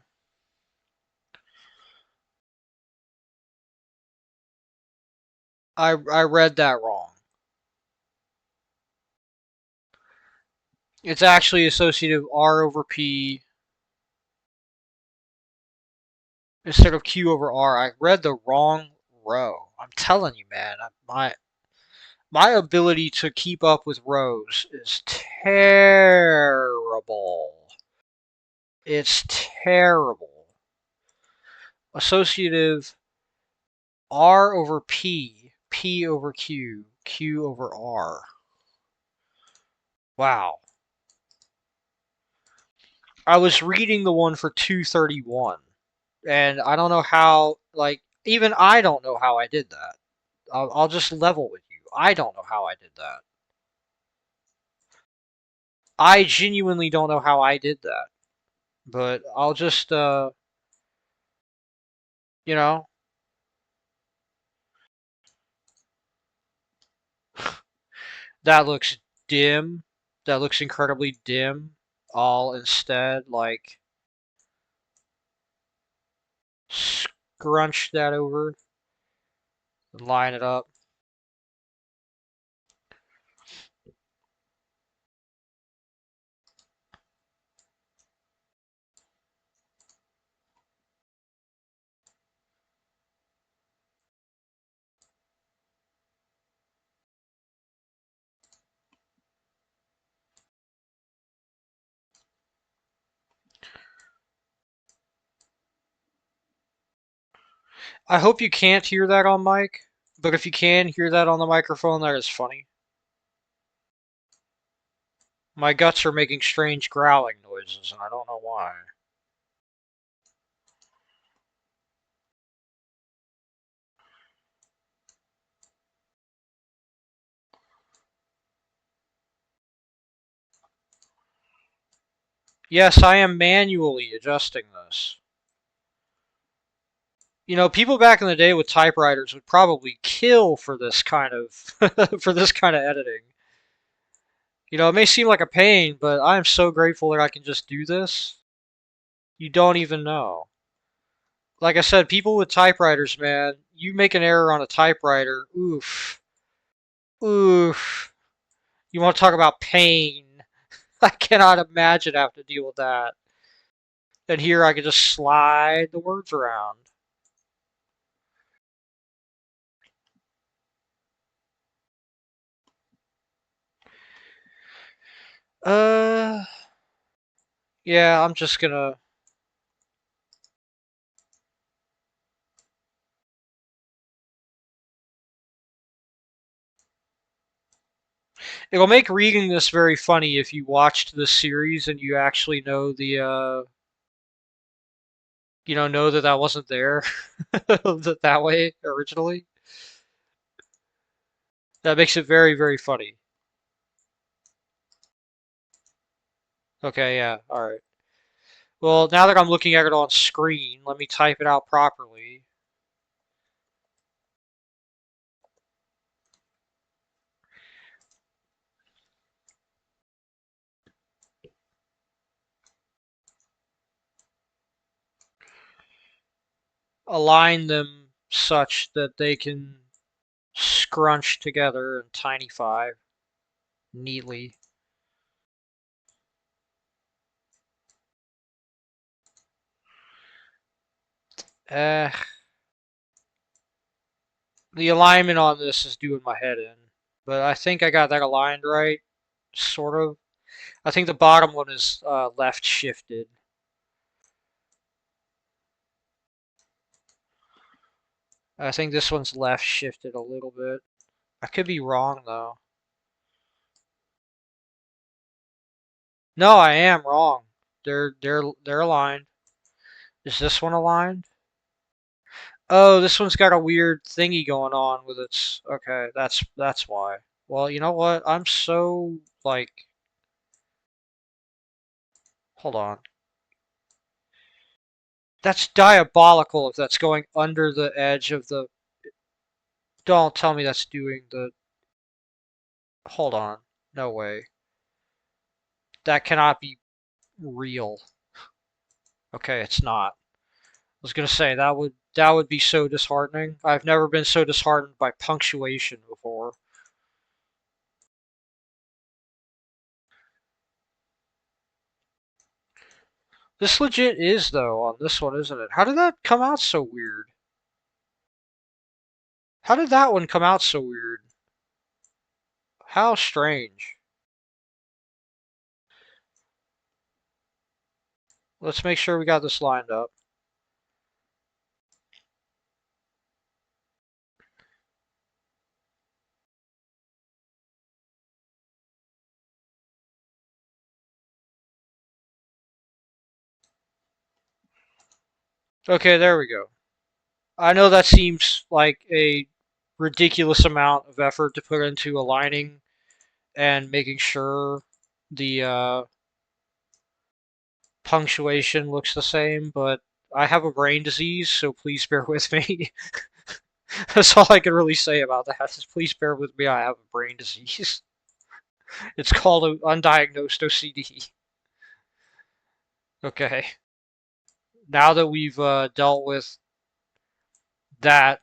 I read that wrong. It's actually associative R over P instead of Q over R. I read the wrong row. I'm telling you, man. My ability to keep up with rows is terrible. It's terrible. Associative R over P, P over Q, Q over R. Wow. I was reading the one for 231, and I don't know how, like, even I don't know how I did that. I'll just level with you. I don't know how I did that. I genuinely don't know how I did that. But I'll just, you know, that looks dim. That looks incredibly dim. I'll instead, like, scrunch that over and line it up. I hope you can't hear that on mic, but if you can hear that on the microphone, that is funny. My guts are making strange growling noises, and I don't know why. Yes, I am manually adjusting this. You know, people back in the day with typewriters would probably kill for this kind of for this kind of editing. You know, it may seem like a pain, but I am so grateful that I can just do this. You don't even know. Like I said, people with typewriters, man, you make an error on a typewriter, oof, oof. You want to talk about pain? I cannot imagine having to deal with that. And here I can just slide the words around. Uh, yeah, I'm just gonna. It'll make reading this very funny if you watched this series and you actually know know that that wasn't there that way originally. That makes it very, very funny. Okay, yeah, alright. Well, now that I'm looking at it on screen, let me type it out properly. Align them such that they can scrunch together in Tiny5 neatly. Eh, the alignment on this is doing my head in, but I think I got that aligned right, sort of. I think the bottom one is left shifted. I think this one's left shifted a little bit. I could be wrong though. No, I am wrong. They're aligned. Is this one aligned? Oh, this one's got a weird thingy going on with its. Okay, that's why. Well, you know what? I'm so like. Hold on. That's diabolical if that's going under the edge of the. Don't tell me that's doing the. Hold on. No way. That cannot be real. Okay, it's not. I was gonna say that would be so disheartening. I've never been so disheartened by punctuation before. This legit is though on this one, isn't it? How did that come out so weird? How did that one come out so weird? How strange. Let's make sure we got this lined up. Okay, there we go. I know that seems like a ridiculous amount of effort to put into aligning and making sure the punctuation looks the same, but I have a brain disease, so please bear with me. That's all I can really say about that. Is please bear with me. I have a brain disease. It's called undiagnosed OCD. Okay. Now that we've dealt with that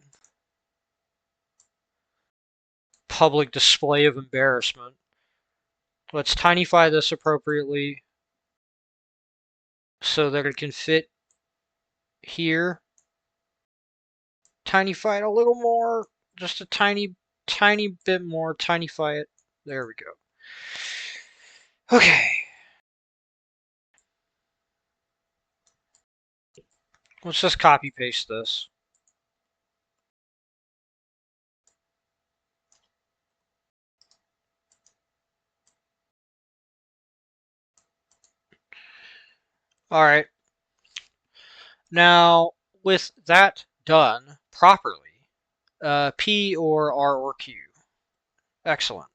public display of embarrassment, let's tinify this appropriately so that it can fit here. Tinify it a little more, just a tiny bit more. Tinify it. There we go. Okay. Let's just copy paste this. All right. Now, with that done properly, P or R or Q. Excellent.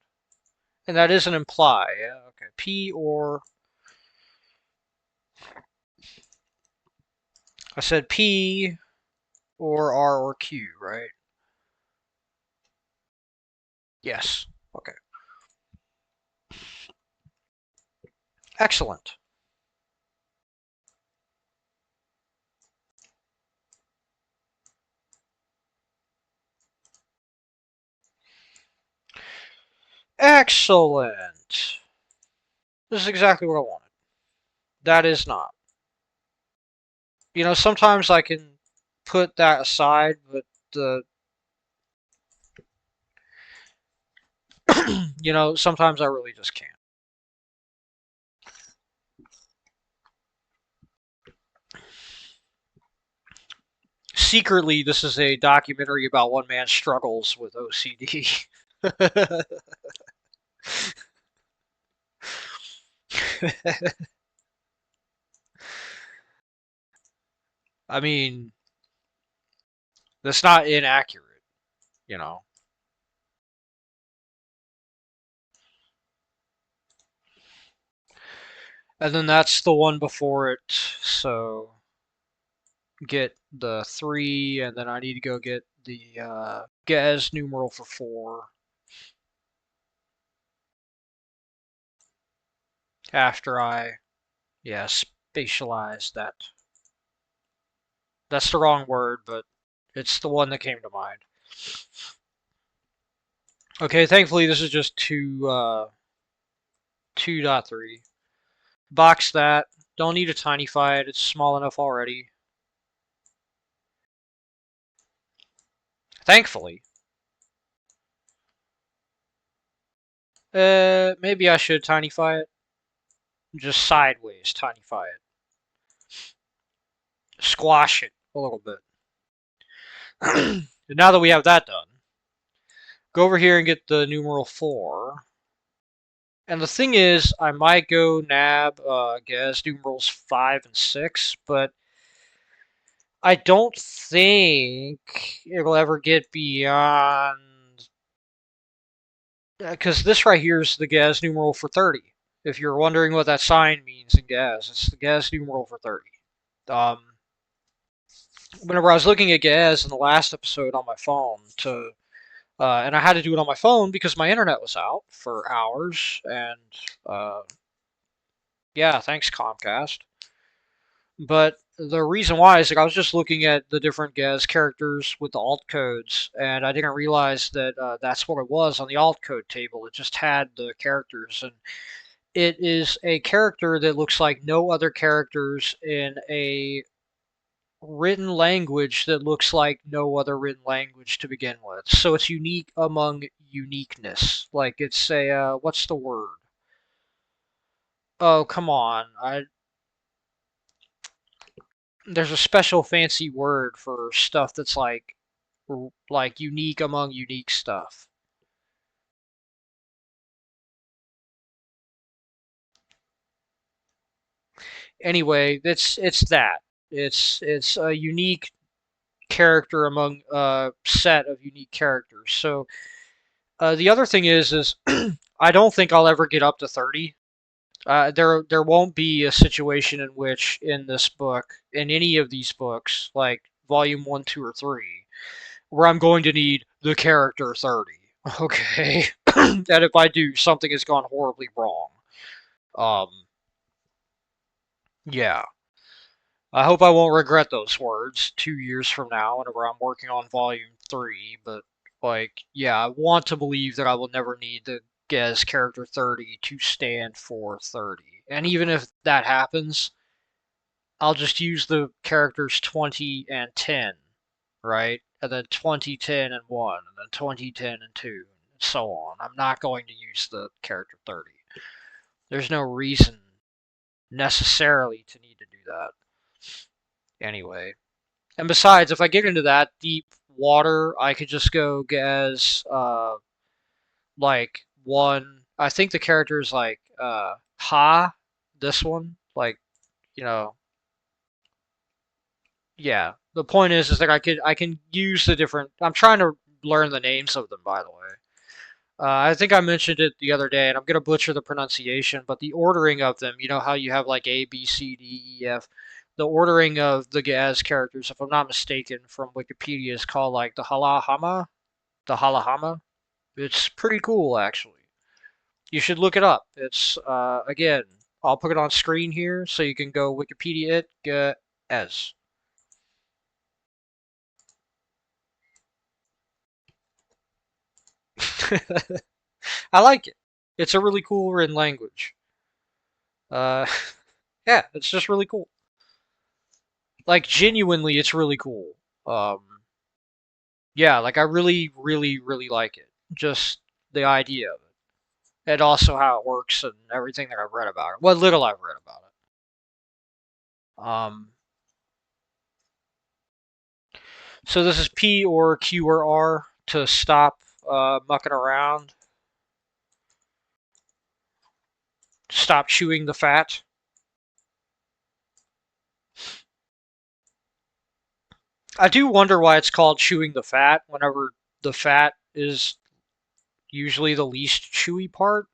And that is an imply. Yeah? Okay. P or. I said P or R or Q, right? Yes. Okay. Excellent. Excellent. This is exactly what I wanted. That is not. Sometimes I can put that aside, but the sometimes I really just can't. Secretly, this is a documentary about one man's struggles with OCD. I mean, that's not inaccurate, you know. And then that's the one before it, so get the 3, and then I need to go get the Gaz numeral for 4 after I, yeah, spatialize that. That's the wrong word, but it's the one that came to mind. Okay, thankfully this is just 2.3. Box that. Don't need to tinify it. It's small enough already. Thankfully. Maybe I should tinify it. Just sideways tinify it. Squash it a little bit. Now that we have that done, go over here and get the numeral 4. And the thing is, I might go nab guess numerals 5 and 6, but I don't think it'll ever get beyond, because this right here is the Gaz numeral for 30. If you're wondering what that sign means in Gaz, it's the Gaz numeral for 30. Whenever I was looking at Gaz in the last episode on my phone and I had to do it on my phone because my internet was out for hours, and uh, yeah, thanks Comcast. But the reason why is like I was just looking at the different Gaz characters with the alt codes, and I didn't realize that that's what it was on the alt code table. It just had the characters, and it is a character that looks like no other characters in a written language that looks like no other written language to begin with. So it's unique among uniqueness. Like it's a what's the word? Oh, come on. There's a special fancy word for stuff that's like unique among unique stuff. Anyway, it's that. It's a unique character among a set of unique characters. So the other thing is I don't think I'll ever get up to 30. There won't be a situation in which in this book, in any of these books, like volume 1, 2, or 3, where I'm going to need the character 30. Okay, that if I do, something has gone horribly wrong. Um, yeah. I hope I won't regret those words 2 years from now whenever I'm working on volume 3, but like, yeah, I want to believe that I will never need the Gez character 30 to stand for 30. And even if that happens, I'll just use the characters 20 and 10, right? And then 20, 10, and 1, and then 20, 10, and 2, and so on. I'm not going to use the character 30. There's no reason necessarily to need to do that. Anyway. And besides, if I get into that deep water, I could just go as like one. I think the character is like Ha. This one, like you know, yeah. The point is that I can use the different. I'm trying to learn the names of them, by the way. I think I mentioned it the other day, and I'm gonna butcher the pronunciation, but the ordering of them. You know how you have like A, B, C, D, E, F. The ordering of the Gaz characters, if I'm not mistaken, from Wikipedia is called like the Halahama. The Halahama. It's pretty cool, actually. You should look it up. It's again, I'll put it on screen here so you can go Wikipedia it. As. I like it. It's a really cool written language. Uh, yeah, it's just really cool. Like genuinely, it's really cool. Yeah, like I really, really, really like it. Just the idea of it, and also how it works and everything that I've read about it. What little I've read about it. So this is P or Q or R to stop mucking around, stop chewing the fat. I do wonder why it's called chewing the fat whenever the fat is usually the least chewy part.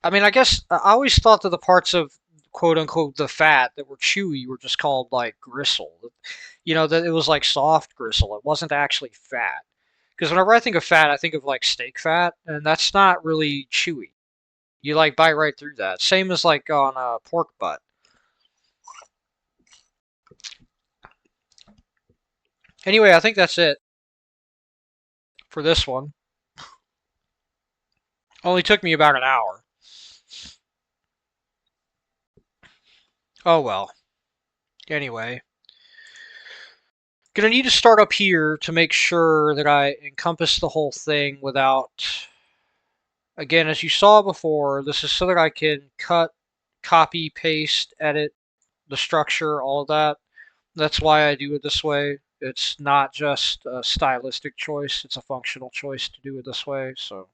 I mean, I guess I always thought that the parts of quote unquote the fat that were chewy were just called like gristle. You know, that it was like soft gristle. It wasn't actually fat. Because whenever I think of fat, I think of like steak fat, and that's not really chewy. You like bite right through that. Same as like on a pork butt. Anyway, I think that's it for this one. Only took me about an hour. Oh well. Anyway, gonna need to start up here to make sure that I encompass the whole thing without. Again, as you saw before, this is so that I can cut, copy, paste, edit the structure, all of that. That's why I do it this way. It's not just a stylistic choice, it's a functional choice to do it this way. So,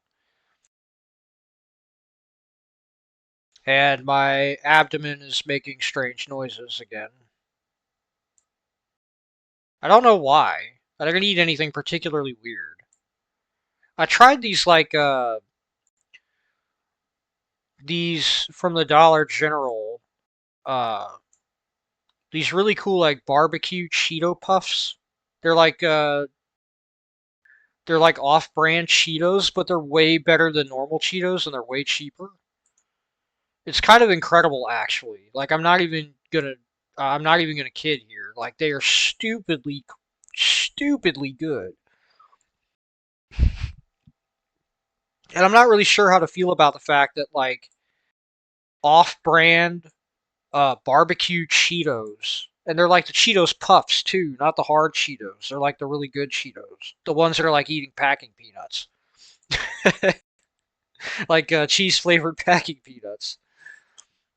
and my abdomen is making strange noises again. I don't know why. I didn't eat anything particularly weird. I tried these from the Dollar General, uh, these really cool like barbecue Cheeto puffs. They're like uh, they're like off-brand Cheetos, but they're way better than normal Cheetos and they're way cheaper. It's kind of incredible, actually. Like I'm not even gonna kid here. Like they are stupidly good. And I'm not really sure how to feel about the fact that like off-brand barbecue Cheetos, and they're like the Cheetos puffs too, not the hard Cheetos. They're like the really good Cheetos, the ones that are like eating packing peanuts, like cheese flavored packing peanuts.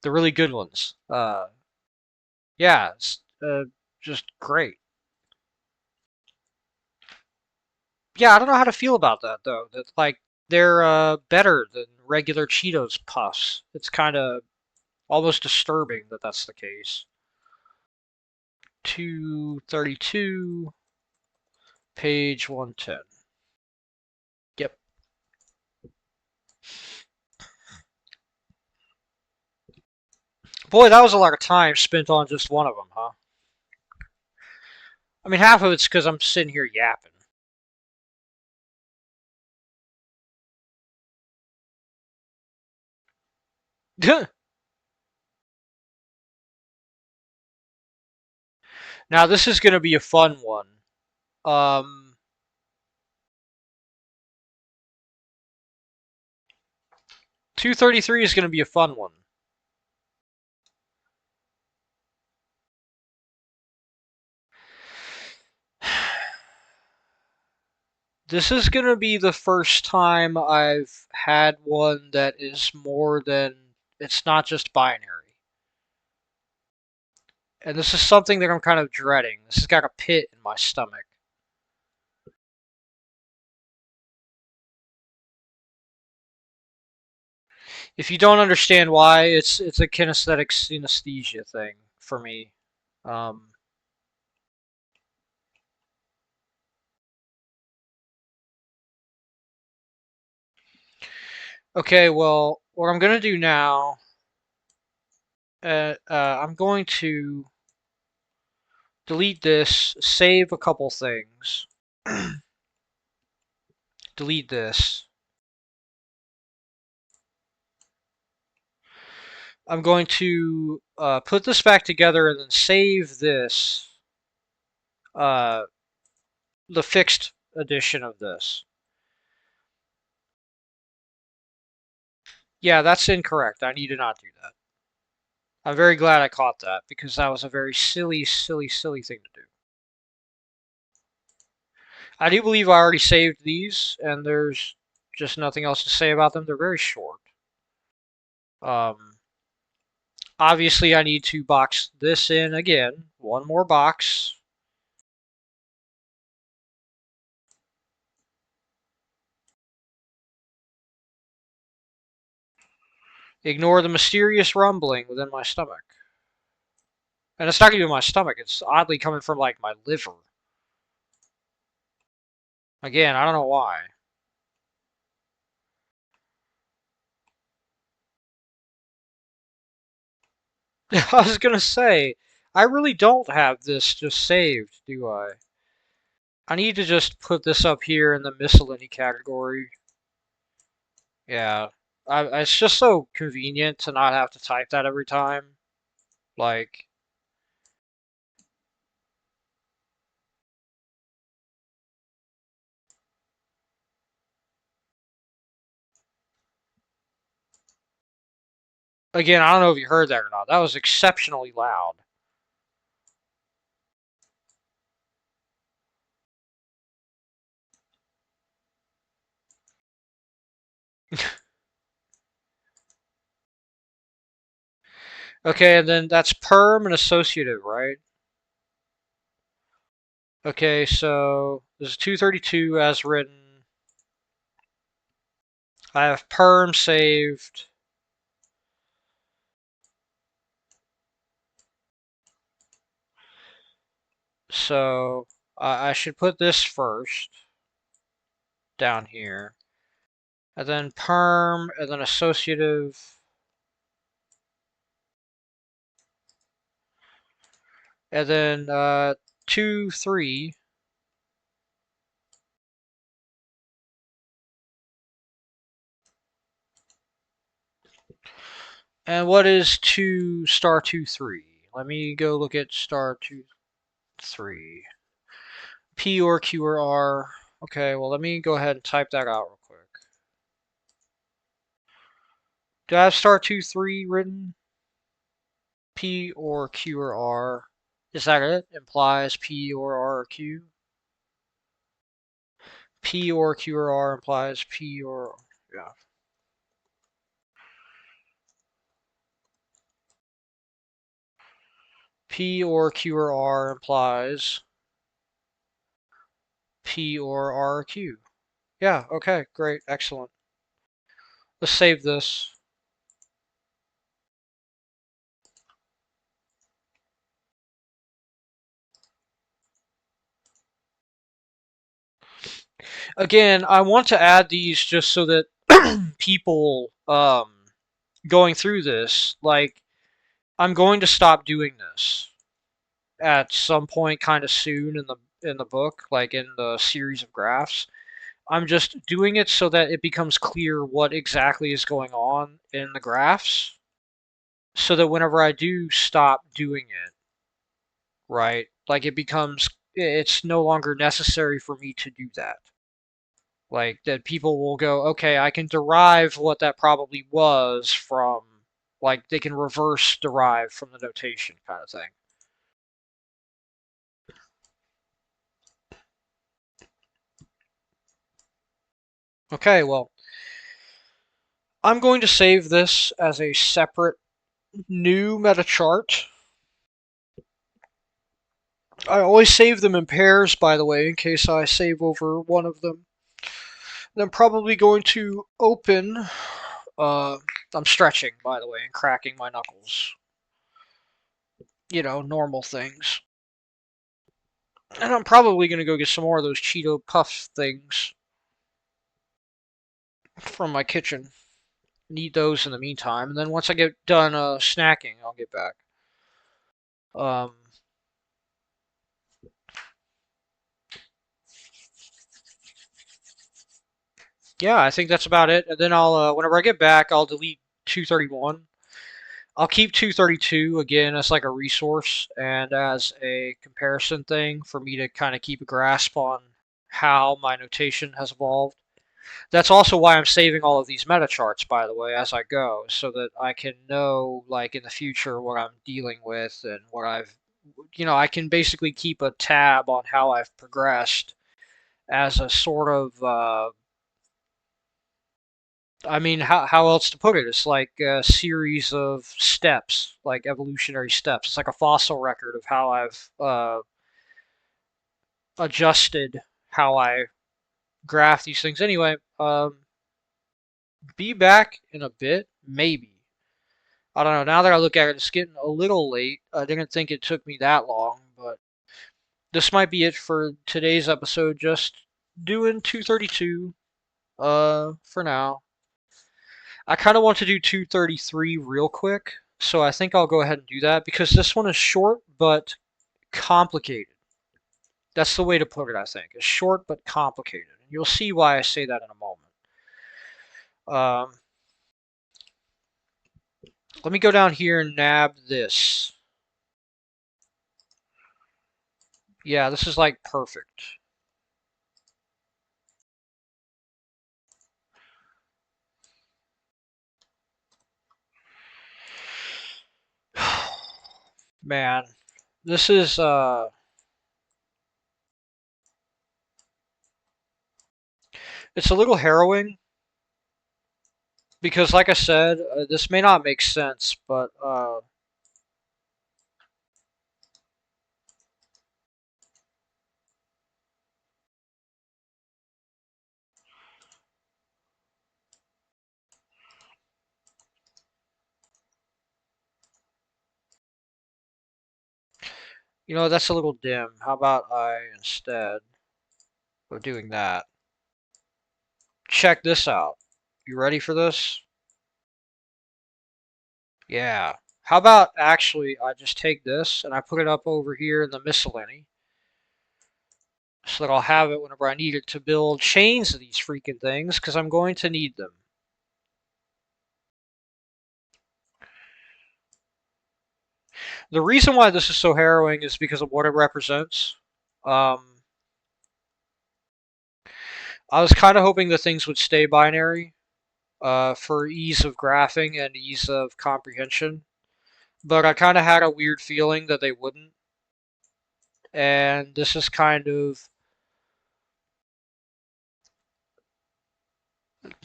The really good ones. Yeah, it's just great. Yeah, I don't know how to feel about that though. That like they're better than regular Cheetos puffs. It's kind of almost disturbing that that's the case. 232, page 110. Yep. Boy, that was a lot of time spent on just one of them, huh? I mean, half of it's because I'm sitting here yapping. Now, this is going to be a fun one. Um, 233 is going to be a fun one. This is going to be the first time I've had one that is more than, it's not just binary. And this is something that I'm kind of dreading. This has got a pit in my stomach. If you don't understand why, it's a kinesthetic synesthesia thing for me. Um, okay, well, what I'm going to do now, I'm going to delete this, save a couple things, delete this. I'm going to put this back together and then save this, uh, the fixed edition of this. Yeah, that's incorrect. I need to not do that. I'm very glad I caught that because that was a very silly thing to do. I do believe I already saved these, and there's just nothing else to say about them. They're very short. Um, Obviously, I need to box this in again. One more box. Ignore the mysterious rumbling within my stomach. And it's not even my stomach, it's oddly coming from like my liver. Again, I don't know why. I was gonna say, I really don't have this just saved, do I? I need to just put this up here in the miscellany category. Yeah. It's just so convenient to not have to type that every time. Like, again, I don't know if you heard that or not. That was exceptionally loud. Okay, and then that's perm and associative, right? Okay, so this is 232 as written. I have perm saved. So I should put this first down here. And then perm, and then associative, and then 2, 3. And what is 2 star 2, 3? Let me go look at star 2, 3. P or Q or R. Okay, well, let me go ahead and type that out real quick. Do I have star 2, 3 written? P or Q or R. Is that it? Implies P or R or Q? P or Q or R implies P or... Yeah. P or Q or R implies P or R or Q. Yeah, okay, great, excellent. Let's save this. Again, I want to add these just so that people going through this, like, I'm going to stop doing this at some point kind of soon in the book, like in the series of graphs. I'm just doing it so that it becomes clear what exactly is going on in the graphs, so that whenever I do stop doing it, right, like it's no longer necessary for me to do that. Like that people will go, okay, I can derive what that probably was from, like they can reverse derive from the notation kind of thing. Okay, well, I'm going to save this as a separate new meta chart. I always save them in pairs, by the way, in case I save over one of them. And I'm probably going to open. Uh, I'm stretching, by the way, and cracking my knuckles. You know, normal things. And I'm probably going to go get some more of those Cheeto Puff things from my kitchen. Need those in the meantime. And then once I get done snacking, I'll get back. Um, yeah, I think that's about it. And then whenever I get back, I'll delete 231. I'll keep 232 again as like a resource and as a comparison thing for me to kind of keep a grasp on how my notation has evolved. That's also why I'm saving all of these meta charts, by the way, as I go, so that I can know, like, in the future what I'm dealing with and what I can basically keep a tab on how I've progressed as a sort of, I mean, how else to put it? It's like a series of steps, like evolutionary steps. It's like a fossil record of how I've adjusted how I graph these things. Anyway, be back in a bit, maybe. I don't know. Now that I look at it, it's getting a little late. I didn't think it took me that long, but this might be it for today's episode. Just doing 232 for now. I kind of want to do 233 real quick So I think I'll go ahead and do that because this one is short but complicated. That's the way to put it, I think. It's short but complicated. And you'll see why I say that in a moment. Let me go down here and nab this. Yeah, this is like perfect. Man, this is it's a little harrowing because like I said, this may not make sense, but you know, that's a little dim. How about I, instead of doing that, check this out. You ready for this? Yeah. How about actually I just take this and I put it up over here in the miscellany so that I'll have it whenever I need it to build chains of these freaking things because I'm going to need them. The reason why this is so harrowing is because of what it represents. Um, I was kind of hoping that things would stay binary for ease of graphing and ease of comprehension, but I kind of had a weird feeling that they wouldn't. And this is kind of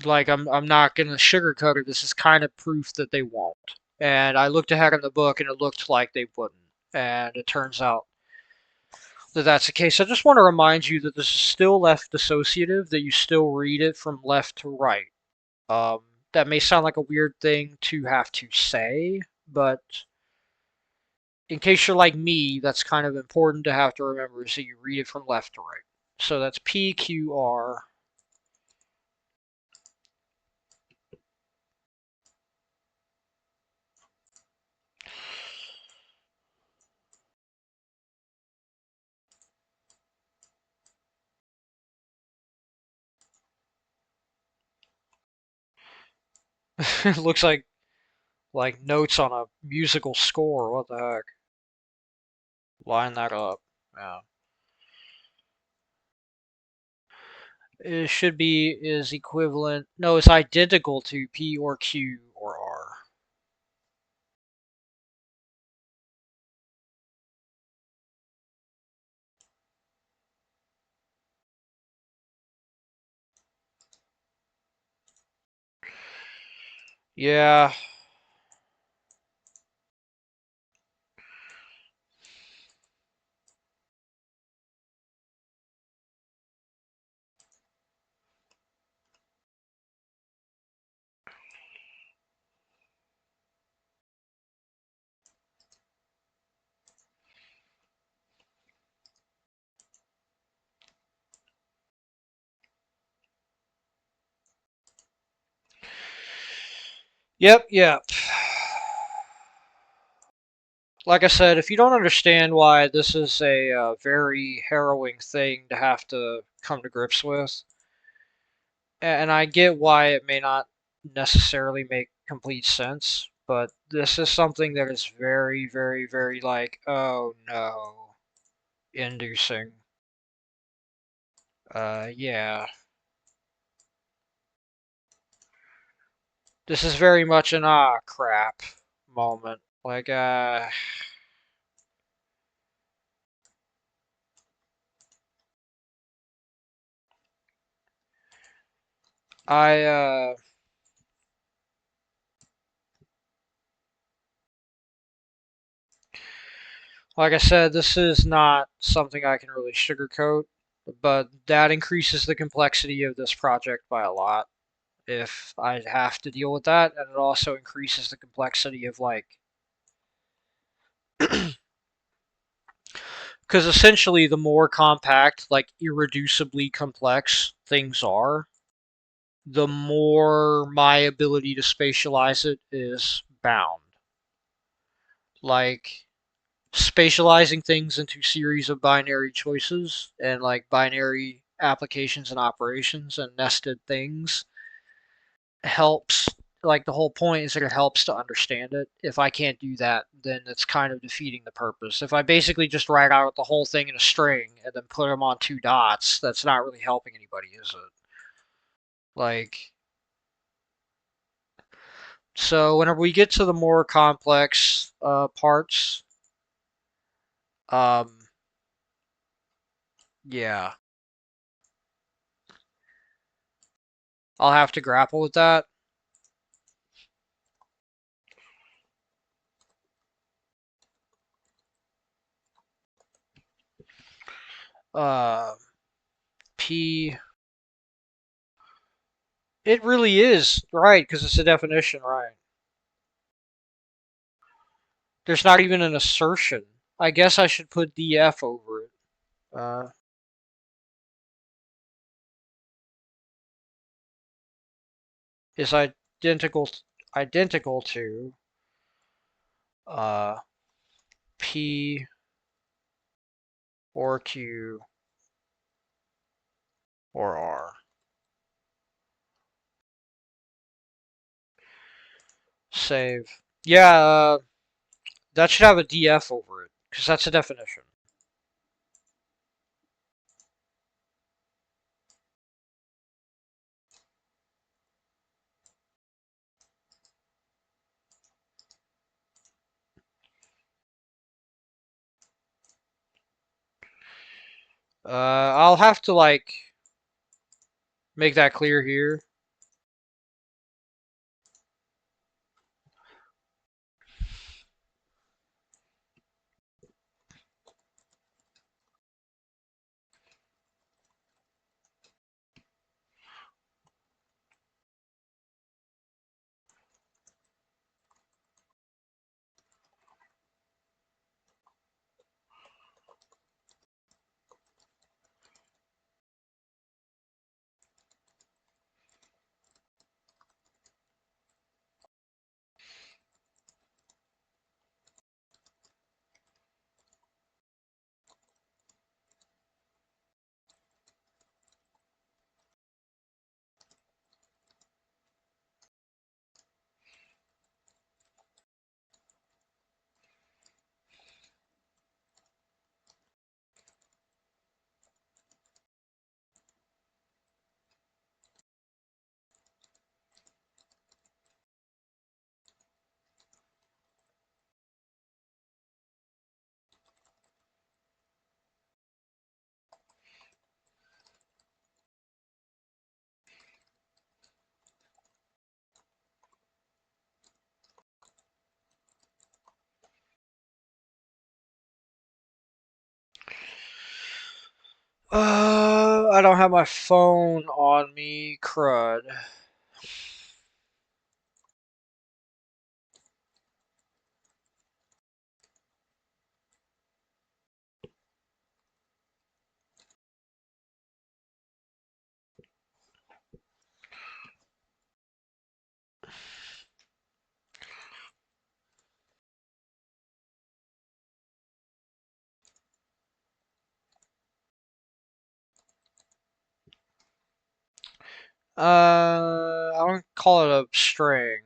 like I'm not gonna sugarcoat it. This is kind of proof that they won't. And I looked ahead in the book, and it looked like they wouldn't. And it turns out that that's the case. I just want to remind you that this is still left dissociative. That you still read it from left to right. Um, that may sound like a weird thing to have to say, but in case you're like me, that's kind of important to have to remember is that you read it from left to right. So that's PQR. It looks like notes on a musical score. What the heck? Line that up. Yeah. It should be is equivalent. No, it's identical to P or Q or R. Yeah. Yep, yep. Like I said, if you don't understand why this is a very harrowing thing to have to come to grips with, and I get why it may not necessarily make complete sense, but this is something that is very, very, very like, oh no, inducing. Yeah. This is very much an crap moment. Like, I, like I said, this is not something I can really sugarcoat, but that increases the complexity of this project by a lot if I have to deal with that, and it also increases the complexity of like, because essentially the more compact, like irreducibly complex things are, the more my ability to spatialize it is bound. like spatializing things into series of binary choices and like binary applications and operations and nested things helps. Like the whole point is that it helps to understand it. If I can't do that, then it's kind of defeating the purpose. If I basically just write out the whole thing in a string and then put them on two dots, that's not really helping anybody, is it? Like, so whenever we get to the more complex parts, um, yeah, I'll have to grapple with that. Uh, P. It really is right because it's a definition, right? There's not even an assertion. I guess I should put df over it. Uh, is identical to uh, P or Q or R. Save. Yeah, that should have a df over it because that's a definition. I'll have to like make that clear here. I don't have my phone on me, crud. I don't call it a string.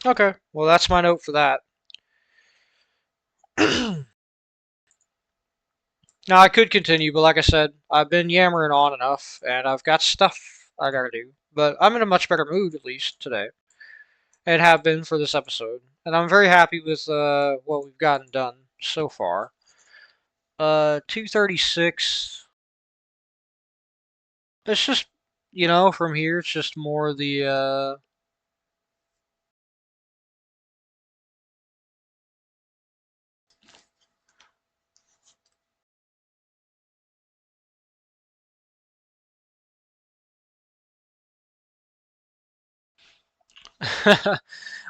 Okay, well that's my note for that. Now I could continue, but like I said, I've been yammering on enough, and I've got stuff I gotta do. But I'm in a much better mood at least today, and have been for this episode, and I'm very happy with what we've gotten done so far. 236. It's just from here. It's just more the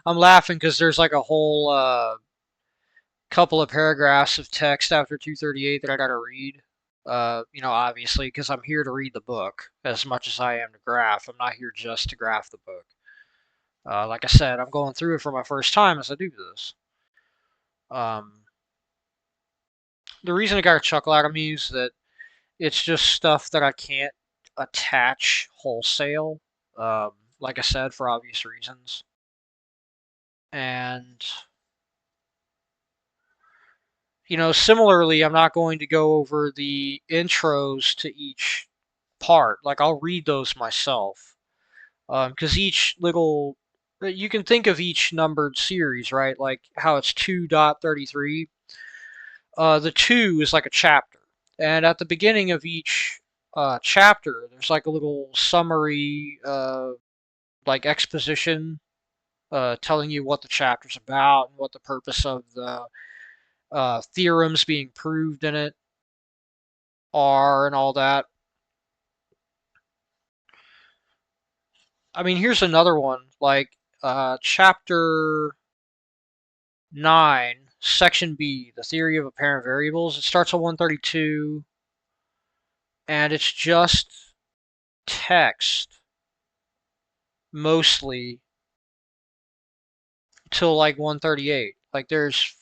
I'm laughing because there's like a whole couple of paragraphs of text after 238 that I gotta read. Obviously, because I'm here to read the book as much as I am to graph. I'm not here just to graph the book. Like I said, I'm going through it for my first time as I do this. Um, the reason it got a chuckle out of me is that it's just stuff that I can't attach wholesale. Like I said, for obvious reasons. And similarly, I'm not going to go over the intros to each part. Like, I'll read those myself. Because each little. You can think of each numbered series, right? Like how it's 2.33. The 2 is like a chapter. And at the beginning of each chapter, there's like a little summary, like exposition, telling you what the chapter's about and what the purpose of the theorems being proved in it are and all that. I mean, here's another one, like chapter 9, section B, the theory of apparent variables. It starts at 132, and it's just text mostly till like 138. Like there's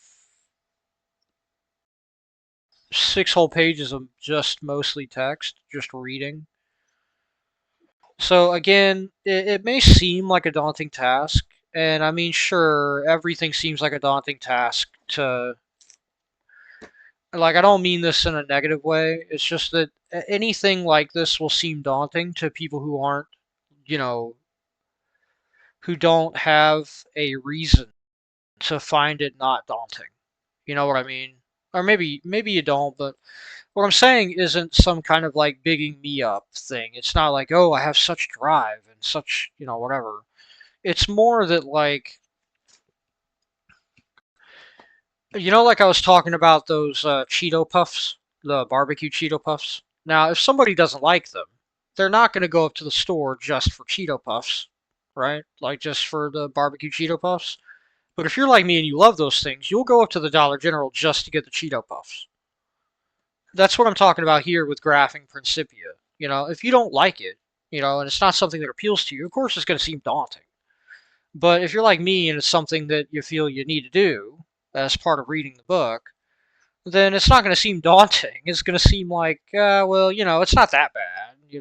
6 whole pages of just mostly text, just reading. So again, it may seem like a daunting task, and I mean, sure, everything seems like a daunting task to, like, I don't mean this in a negative way. It's just that anything like this will seem daunting to people who aren't, you know, who don't have a reason to find it not daunting. You know what I mean? Or maybe you don't, but what I'm saying isn't some kind of like bigging me up thing. It's not like, oh, I have such drive and such, whatever. It's more that, like, like I was talking about those Cheeto Puffs, the barbecue Cheeto Puffs. Now, if somebody doesn't like them, they're not going to go up to the store just for Cheeto Puffs, right? Like just for the barbecue Cheeto Puffs. But if you're like me and you love those things, you'll go up to the Dollar General just to get the Cheeto Puffs. That's what I'm talking about here with graphing Principia. If you don't like it, and it's not something that appeals to you, of course it's going to seem daunting. But if you're like me and it's something that you feel you need to do as part of reading the book, then it's not going to seem daunting. It's going to seem like, well, it's not that bad. If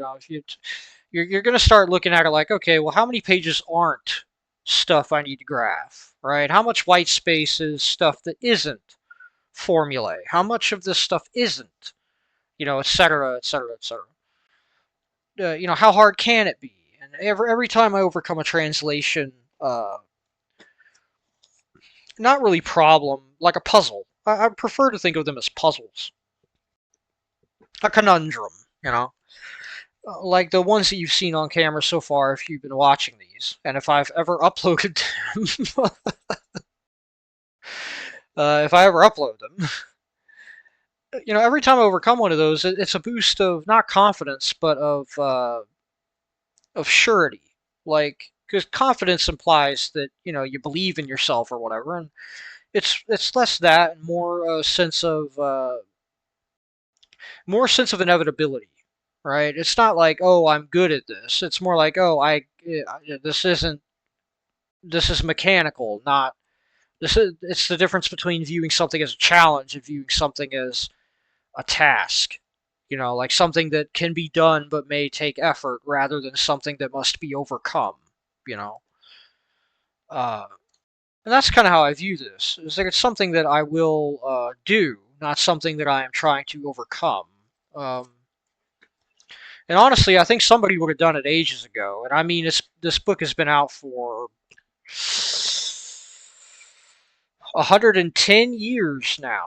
you're going to start looking at it like, okay, well, how many pages aren't stuff I need to graph, right? How much white space is stuff that isn't formulae? How much of this stuff isn't, et cetera, et cetera, et cetera. How hard can it be? And every time I overcome a translation, not really problem, like a puzzle. I prefer to think of them as puzzles. A conundrum, like the ones that you've seen on camera so far if you've been watching these. And if I've ever uploaded them, if I ever upload them, every time I overcome one of those, it's a boost of not confidence, but of surety. Like, because confidence implies that you believe in yourself or whatever, and it's less that and more sense of inevitability, right? It's not like, oh, I'm good at this. It's more like, oh, this is mechanical, not this is. It's the difference between viewing something as a challenge and viewing something as a task. Like something that can be done but may take effort rather than something that must be overcome. You know, uh, and that's kind of how I view this. Is like it's something that I will do, not something that I am trying to overcome. Um, and honestly, I think somebody would have done it ages ago. And I mean, this book has been out for 110 years now.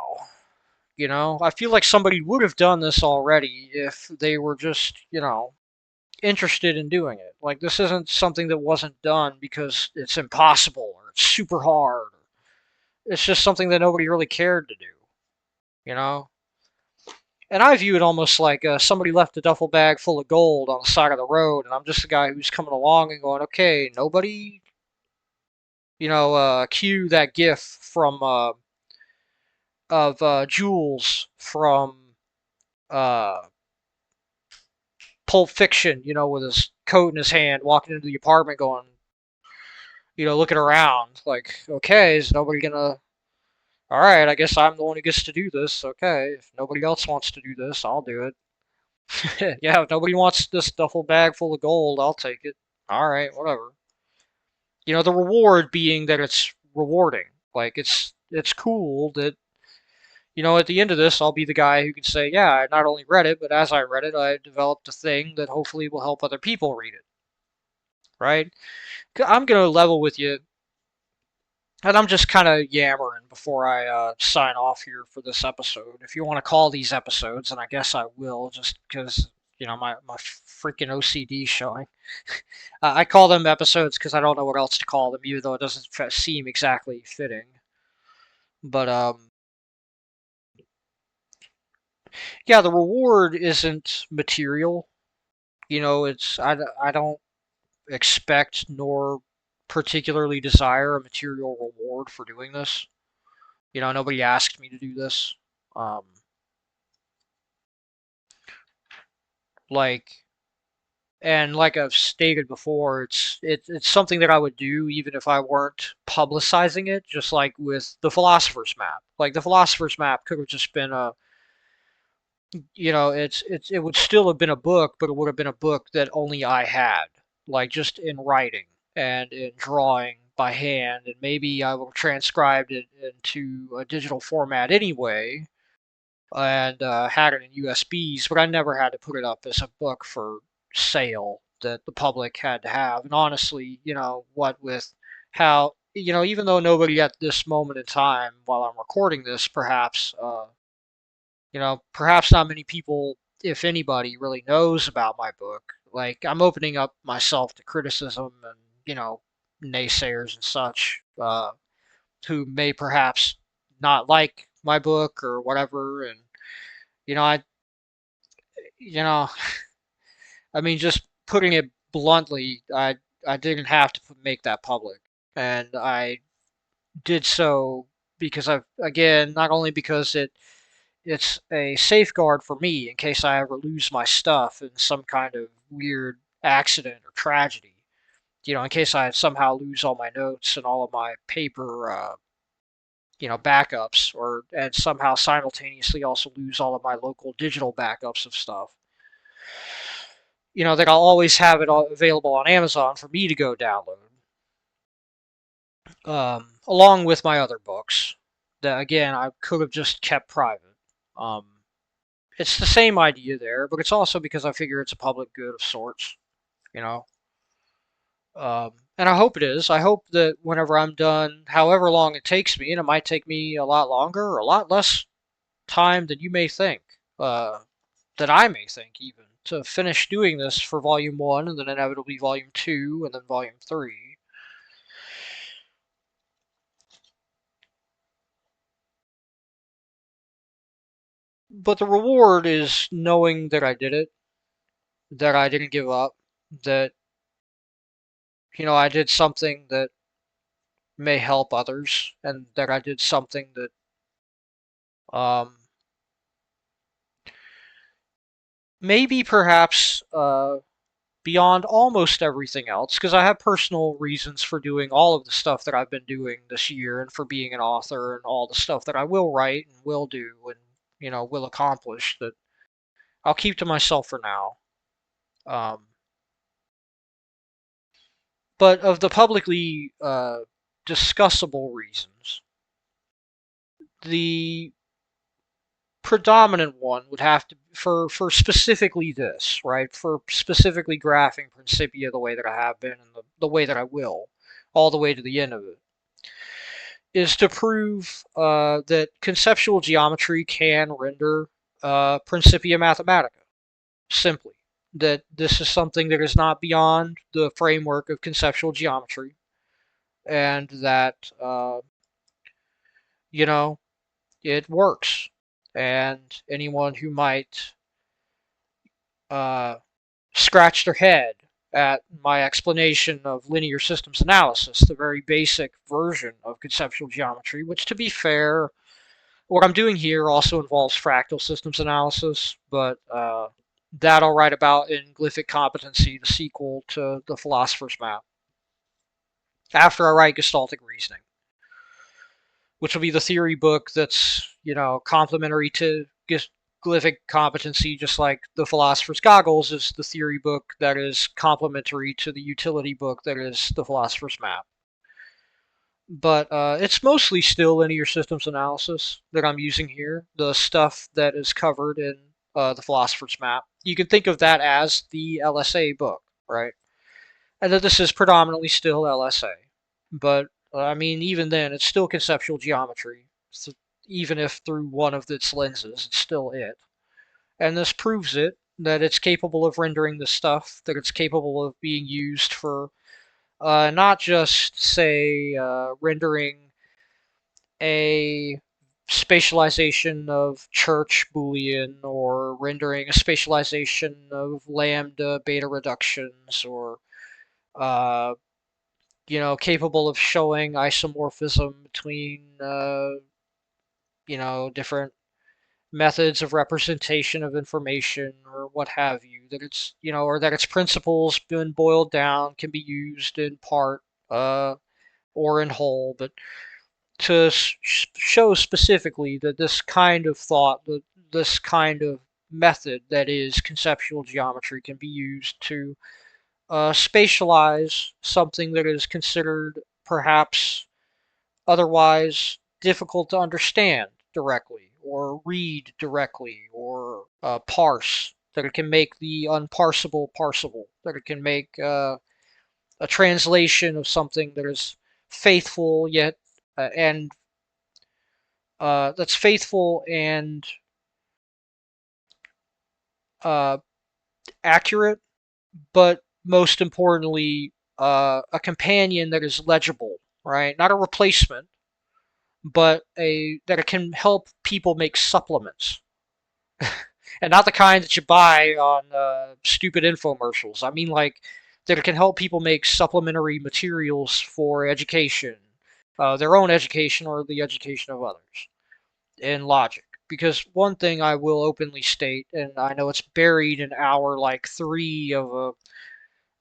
I feel like somebody would have done this already if they were just, interested in doing it. Like, this isn't something that wasn't done because it's impossible or it's super hard. It's just something that nobody really cared to do, you know? And I view it almost like somebody left a duffel bag full of gold on the side of the road, and I'm just the guy who's coming along and going, okay, nobody. cue that GIF from of Jules from uh, Pulp Fiction, with his coat in his hand, walking into the apartment, going, looking around, like, okay, is nobody gonna? All right, I guess I'm the one who gets to do this. Okay, if nobody else wants to do this, I'll do it. Yeah, if nobody wants this duffel bag full of gold, I'll take it. All right, whatever. The reward being that it's rewarding. Like it's cool that at the end of this, I'll be the guy who can say, yeah, I not only read it, but as I read it, I developed a thing that hopefully will help other people read it. Right? I'm gonna level with you, and I'm just kind of yammering before I sign off here for this episode. If you want to call these episodes, and I guess I will, just because my freaking OCD showing. I call them episodes because I don't know what else to call them, even though it doesn't seem exactly fitting. But yeah, the reward isn't material. It's I don't expect nor particularly desire a material reward for doing this. Nobody asked me to do this. Um, like and like I've stated before, it's something that I would do even if I weren't publicizing it. Just like with the philosopher's map, like the philosopher's map could have just been it would still have been a book, but it would have been a book that only I had, like just in writing and in drawing by hand, and maybe I would have transcribed it into a digital format anyway, and had it in USBs, but I never had to put it up as a book for sale that the public had to have. And honestly, what with how, even though nobody at this moment in time while I'm recording this, perhaps not many people, if anybody, really knows about my book. Like, I'm opening up myself to criticism and, naysayers and such, who may perhaps not like my book or whatever. And, you know, I, you know, I mean, just putting it bluntly, I didn't have to make that public. And I did so because again, not only because it's a safeguard for me in case I ever lose my stuff in some kind of weird accident or tragedy. In case I somehow lose all my notes and all of my paper, backups, or and somehow simultaneously also lose all of my local digital backups of stuff. That I'll always have it available on Amazon for me to go download, along with my other books that again I could have just kept private. Um, it's the same idea there, but it's also because I figure it's a public good of sorts, you know. And I hope it is. I hope that whenever I'm done, however long it takes me, and it might take me a lot longer or a lot less time than you may think, that I may think even, to finish doing this for Volume 1 and then inevitably Volume 2 and then Volume 3. But the reward is knowing that I did it, that I didn't give up, that, I did something that may help others, and that I did something that, um, maybe perhaps, beyond almost everything else, because I have personal reasons for doing all of the stuff that I've been doing this year and for being an author and all the stuff that I will write and will do and, will accomplish that I'll keep to myself for now. Um, but of the publicly discussable reasons, the predominant one would have to for specifically this, right? For specifically graphing Principia the way that I have been and the way that I will, all the way to the end of it, is to prove that conceptual geometry can render Principia Mathematica simply. That this is something that is not beyond the framework of conceptual geometry, and that you know it works. And anyone who might uh, scratch their head at my explanation of linear systems analysis, the very basic version of conceptual geometry, which, to be fair, what I'm doing here also involves fractal systems analysis, but that I'll write about in Glyphic Competency, the sequel to the Philosopher's Map, after I write Gestaltic Reasoning, which will be the theory book that's, complementary to Glyphic Competency, just like the Philosopher's Goggles is the theory book that is complementary to the utility book that is the Philosopher's Map. But it's mostly still linear systems analysis that I'm using here, the stuff that is covered in the Philosopher's Map. You can think of that as the LSA book, right? And that this is predominantly still LSA. But, I mean, even then, it's still conceptual geometry. So even if through one of its lenses, it's still it. And this proves it, that it's capable of rendering this stuff, that it's capable of being used for not just, say, rendering a spatialization of Church Boolean or rendering a spatialization of lambda beta reductions or uh, capable of showing isomorphism between different methods of representation of information or what have you, that it's or that its principles been boiled down can be used in part or in whole, but to show specifically that this kind of thought, that this kind of method that is conceptual geometry can be used to spatialize something that is considered perhaps otherwise difficult to understand directly or read directly or parse, that it can make the unparsable parsable, that it can make a translation of something that is faithful yet and that's faithful and uh, accurate, but most importantly, a companion that is legible, right? Not a replacement, but a that it can help people make supplements, and not the kind that you buy on stupid infomercials. I mean, like that it can help people make supplementary materials for education, their own education or the education of others, in logic. Because one thing I will openly state, and I know it's buried in hour like 3 of a,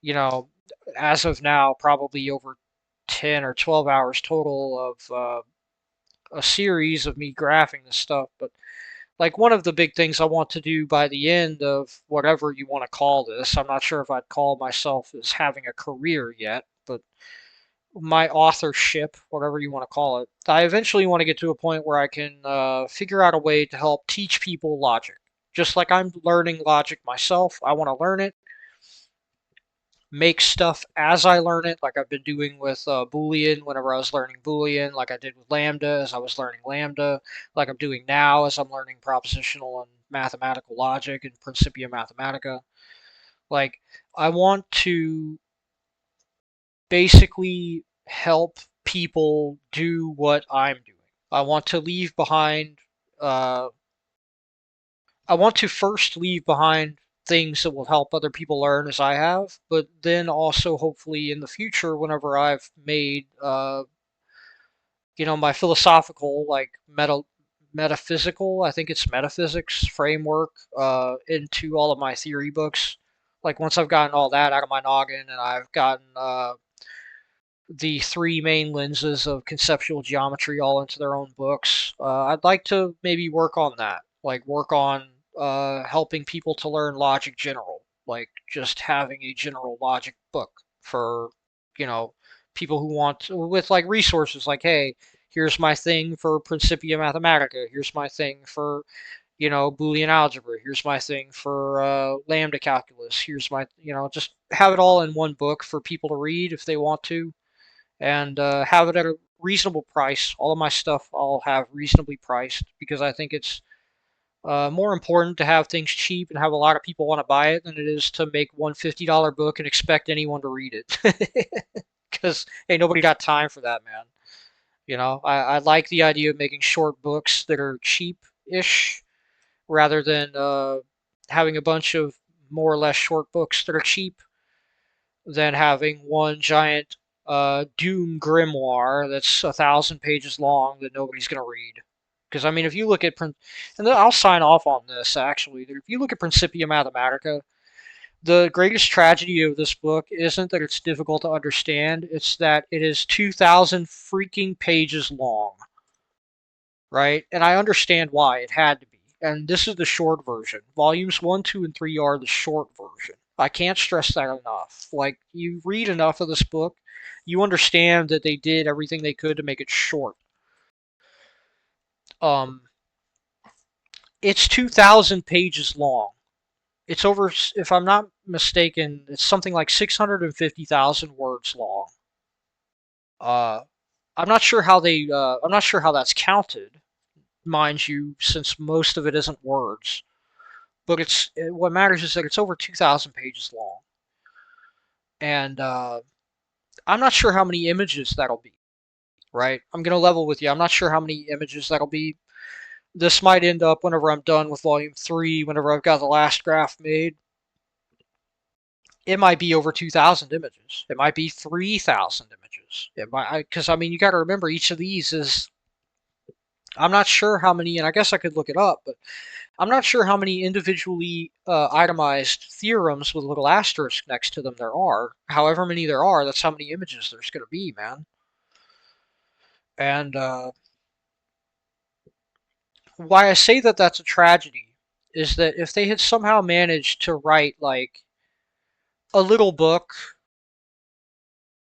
you know, as of now, probably over 10 or 12 hours total of a series of me graphing this stuff. But like one of the big things I want to do by the end of whatever you want to call this, I'm not sure if I'd call myself as having a career yet, but my authorship, whatever you want to call it, I eventually want to get to a point where I can figure out a way to help teach people logic. Just like I'm learning logic myself, I want to learn it, make stuff as I learn it, like I've been doing with Boolean whenever I was learning Boolean, like I did with Lambda as I was learning Lambda, like I'm doing now as I'm learning propositional and mathematical logic and Principia Mathematica. Like, I want to basically help people do what I'm doing. I want to leave behind, uh, I want to first leave behind things that will help other people learn as I have, but then also hopefully in the future, whenever I've made, my philosophical, like metaphysical, I think it's metaphysics framework, into all of my theory books. Like once I've gotten all that out of my noggin and I've gotten the three main lenses of conceptual geometry all into their own books. I'd like to maybe work on that, like work on helping people to learn logic general, like just having a general logic book for, you know, people who want to, with like resources like, hey, here's my thing for Principia Mathematica, here's my thing for, Boolean algebra, here's my thing for lambda calculus, here's my, just have it all in one book for people to read if they want to and have it at a reasonable price. All of my stuff I'll have reasonably priced because I think it's more important to have things cheap and have a lot of people want to buy it than it is to make one $50 book and expect anyone to read it. Because hey, nobody got time for that, man. I like the idea of making short books that are cheap-ish rather than having a bunch of more or less short books that are cheap. than having one giant doom grimoire that's 1,000 pages long that nobody's gonna read. Because I mean, if you look at and I'll sign off on this actually. If you look at Principia Mathematica, the greatest tragedy of this book isn't that it's difficult to understand; it's that it is 2,000 freaking pages long, right? And I understand why it had to be. And this is the short version. Volumes 1, 2, and 3 are the short version. I can't stress that enough. Like, you read enough of this book, you understand that they did everything they could to make it short. Um, it's 2,000 pages long. It's over, if I'm not mistaken, it's something like 650,000 words long. Uh, I'm not sure how that's counted, mind you, since most of it isn't words. But what matters is that it's over 2,000 pages long, and I'm not sure how many images that'll be. Right? I'm gonna level with you. I'm not sure how many images that'll be. This might end up whenever I'm done with volume 3, whenever I've got the last graph made. It might be over 2,000 images. It might be 3,000 images. It might, because I mean, you got to remember each of these is. I'm not sure how many, and I guess I could look it up, but I'm not sure how many individually itemized theorems with a little asterisk next to them there are. However many there are, that's how many images there's going to be, man. And why I say that that's a tragedy is that if they had somehow managed to write, like, a little book,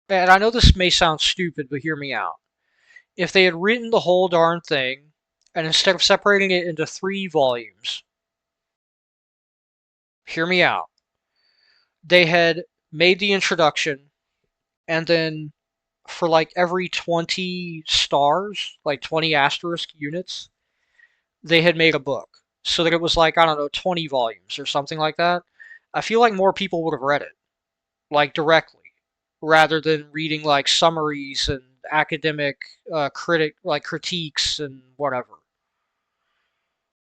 and I know this may sound stupid, but hear me out. If they had written the whole darn thing, and instead of separating it into 3 volumes, hear me out, they had made the introduction, and then for like every 20 stars, like 20 asterisk units, they had made a book. So that it was like, I don't know, 20 volumes or something like that. I feel like more people would have read it, like directly, rather than reading like summaries and academic critiques and whatever.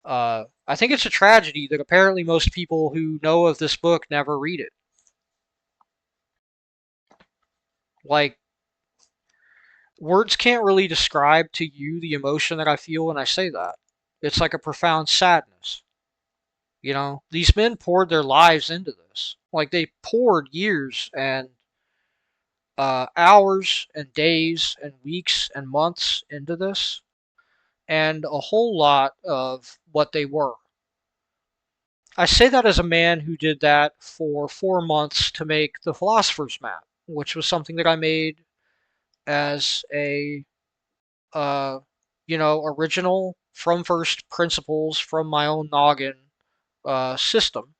I think it's a tragedy that apparently most people who know of this book never read it. Like, words can't really describe to you the emotion that I feel when I say that. It's like a profound sadness. You know, these men poured their lives into this. Like, they poured years and hours and days and weeks and months into this, and a whole lot of what they were. I say that as a man who did that for 4 months to make the philosopher's map, which was something that I made as a uh, original from first principles from my own noggin system.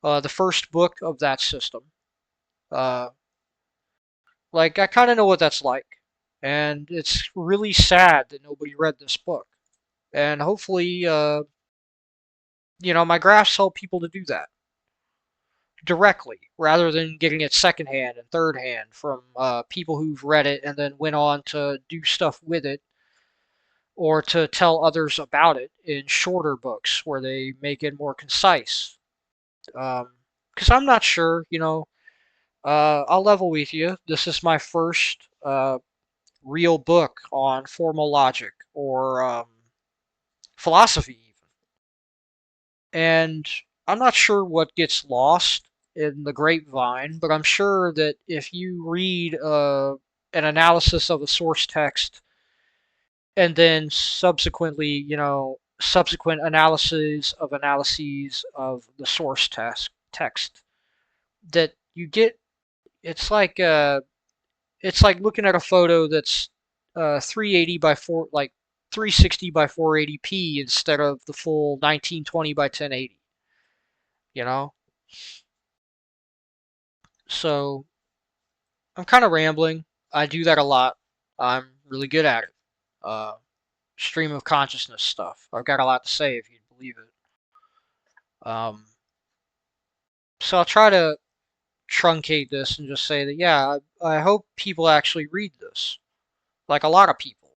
The first book of that system. Uh, like, I kind of know what that's like. And it's really sad that nobody read this book. And hopefully, my graphs help people to do that directly rather than getting it secondhand and third hand from people who've read it and then went on to do stuff with it or to tell others about it in shorter books where they make it more concise. Because I'm not sure, I'll level with you. This is my first real book on formal logic or philosophy, even. And I'm not sure what gets lost in the grapevine, but I'm sure that if you read an analysis of a source text and then subsequently, subsequent analyses of the source text, that you get, it's like looking at a photo that's 380 by 4, like 360 by 480p instead of the full 1920 by 1080. You know, so I'm kind of rambling. I do that a lot. I'm really good at it. Uh, Stream of consciousness stuff. I've got a lot to say if you'd believe it. Um, so I'll try to truncate this and just say that, yeah, I hope people actually read this. Like a lot of people.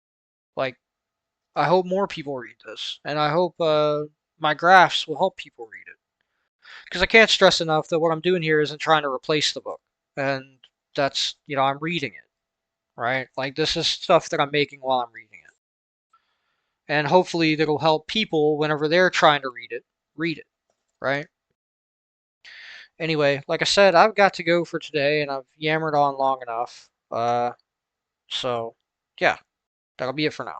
Like, I hope more people read this. And I hope my graphs will help people read it. Because I can't stress enough that what I'm doing here isn't trying to replace the book. and that's, I'm reading it, right? Like this is stuff that I'm making while I'm reading it. And hopefully that'll help people whenever they're trying to read it, right? Anyway, like I said, I've got to go for today and I've yammered on long enough. So yeah, that'll be it for now.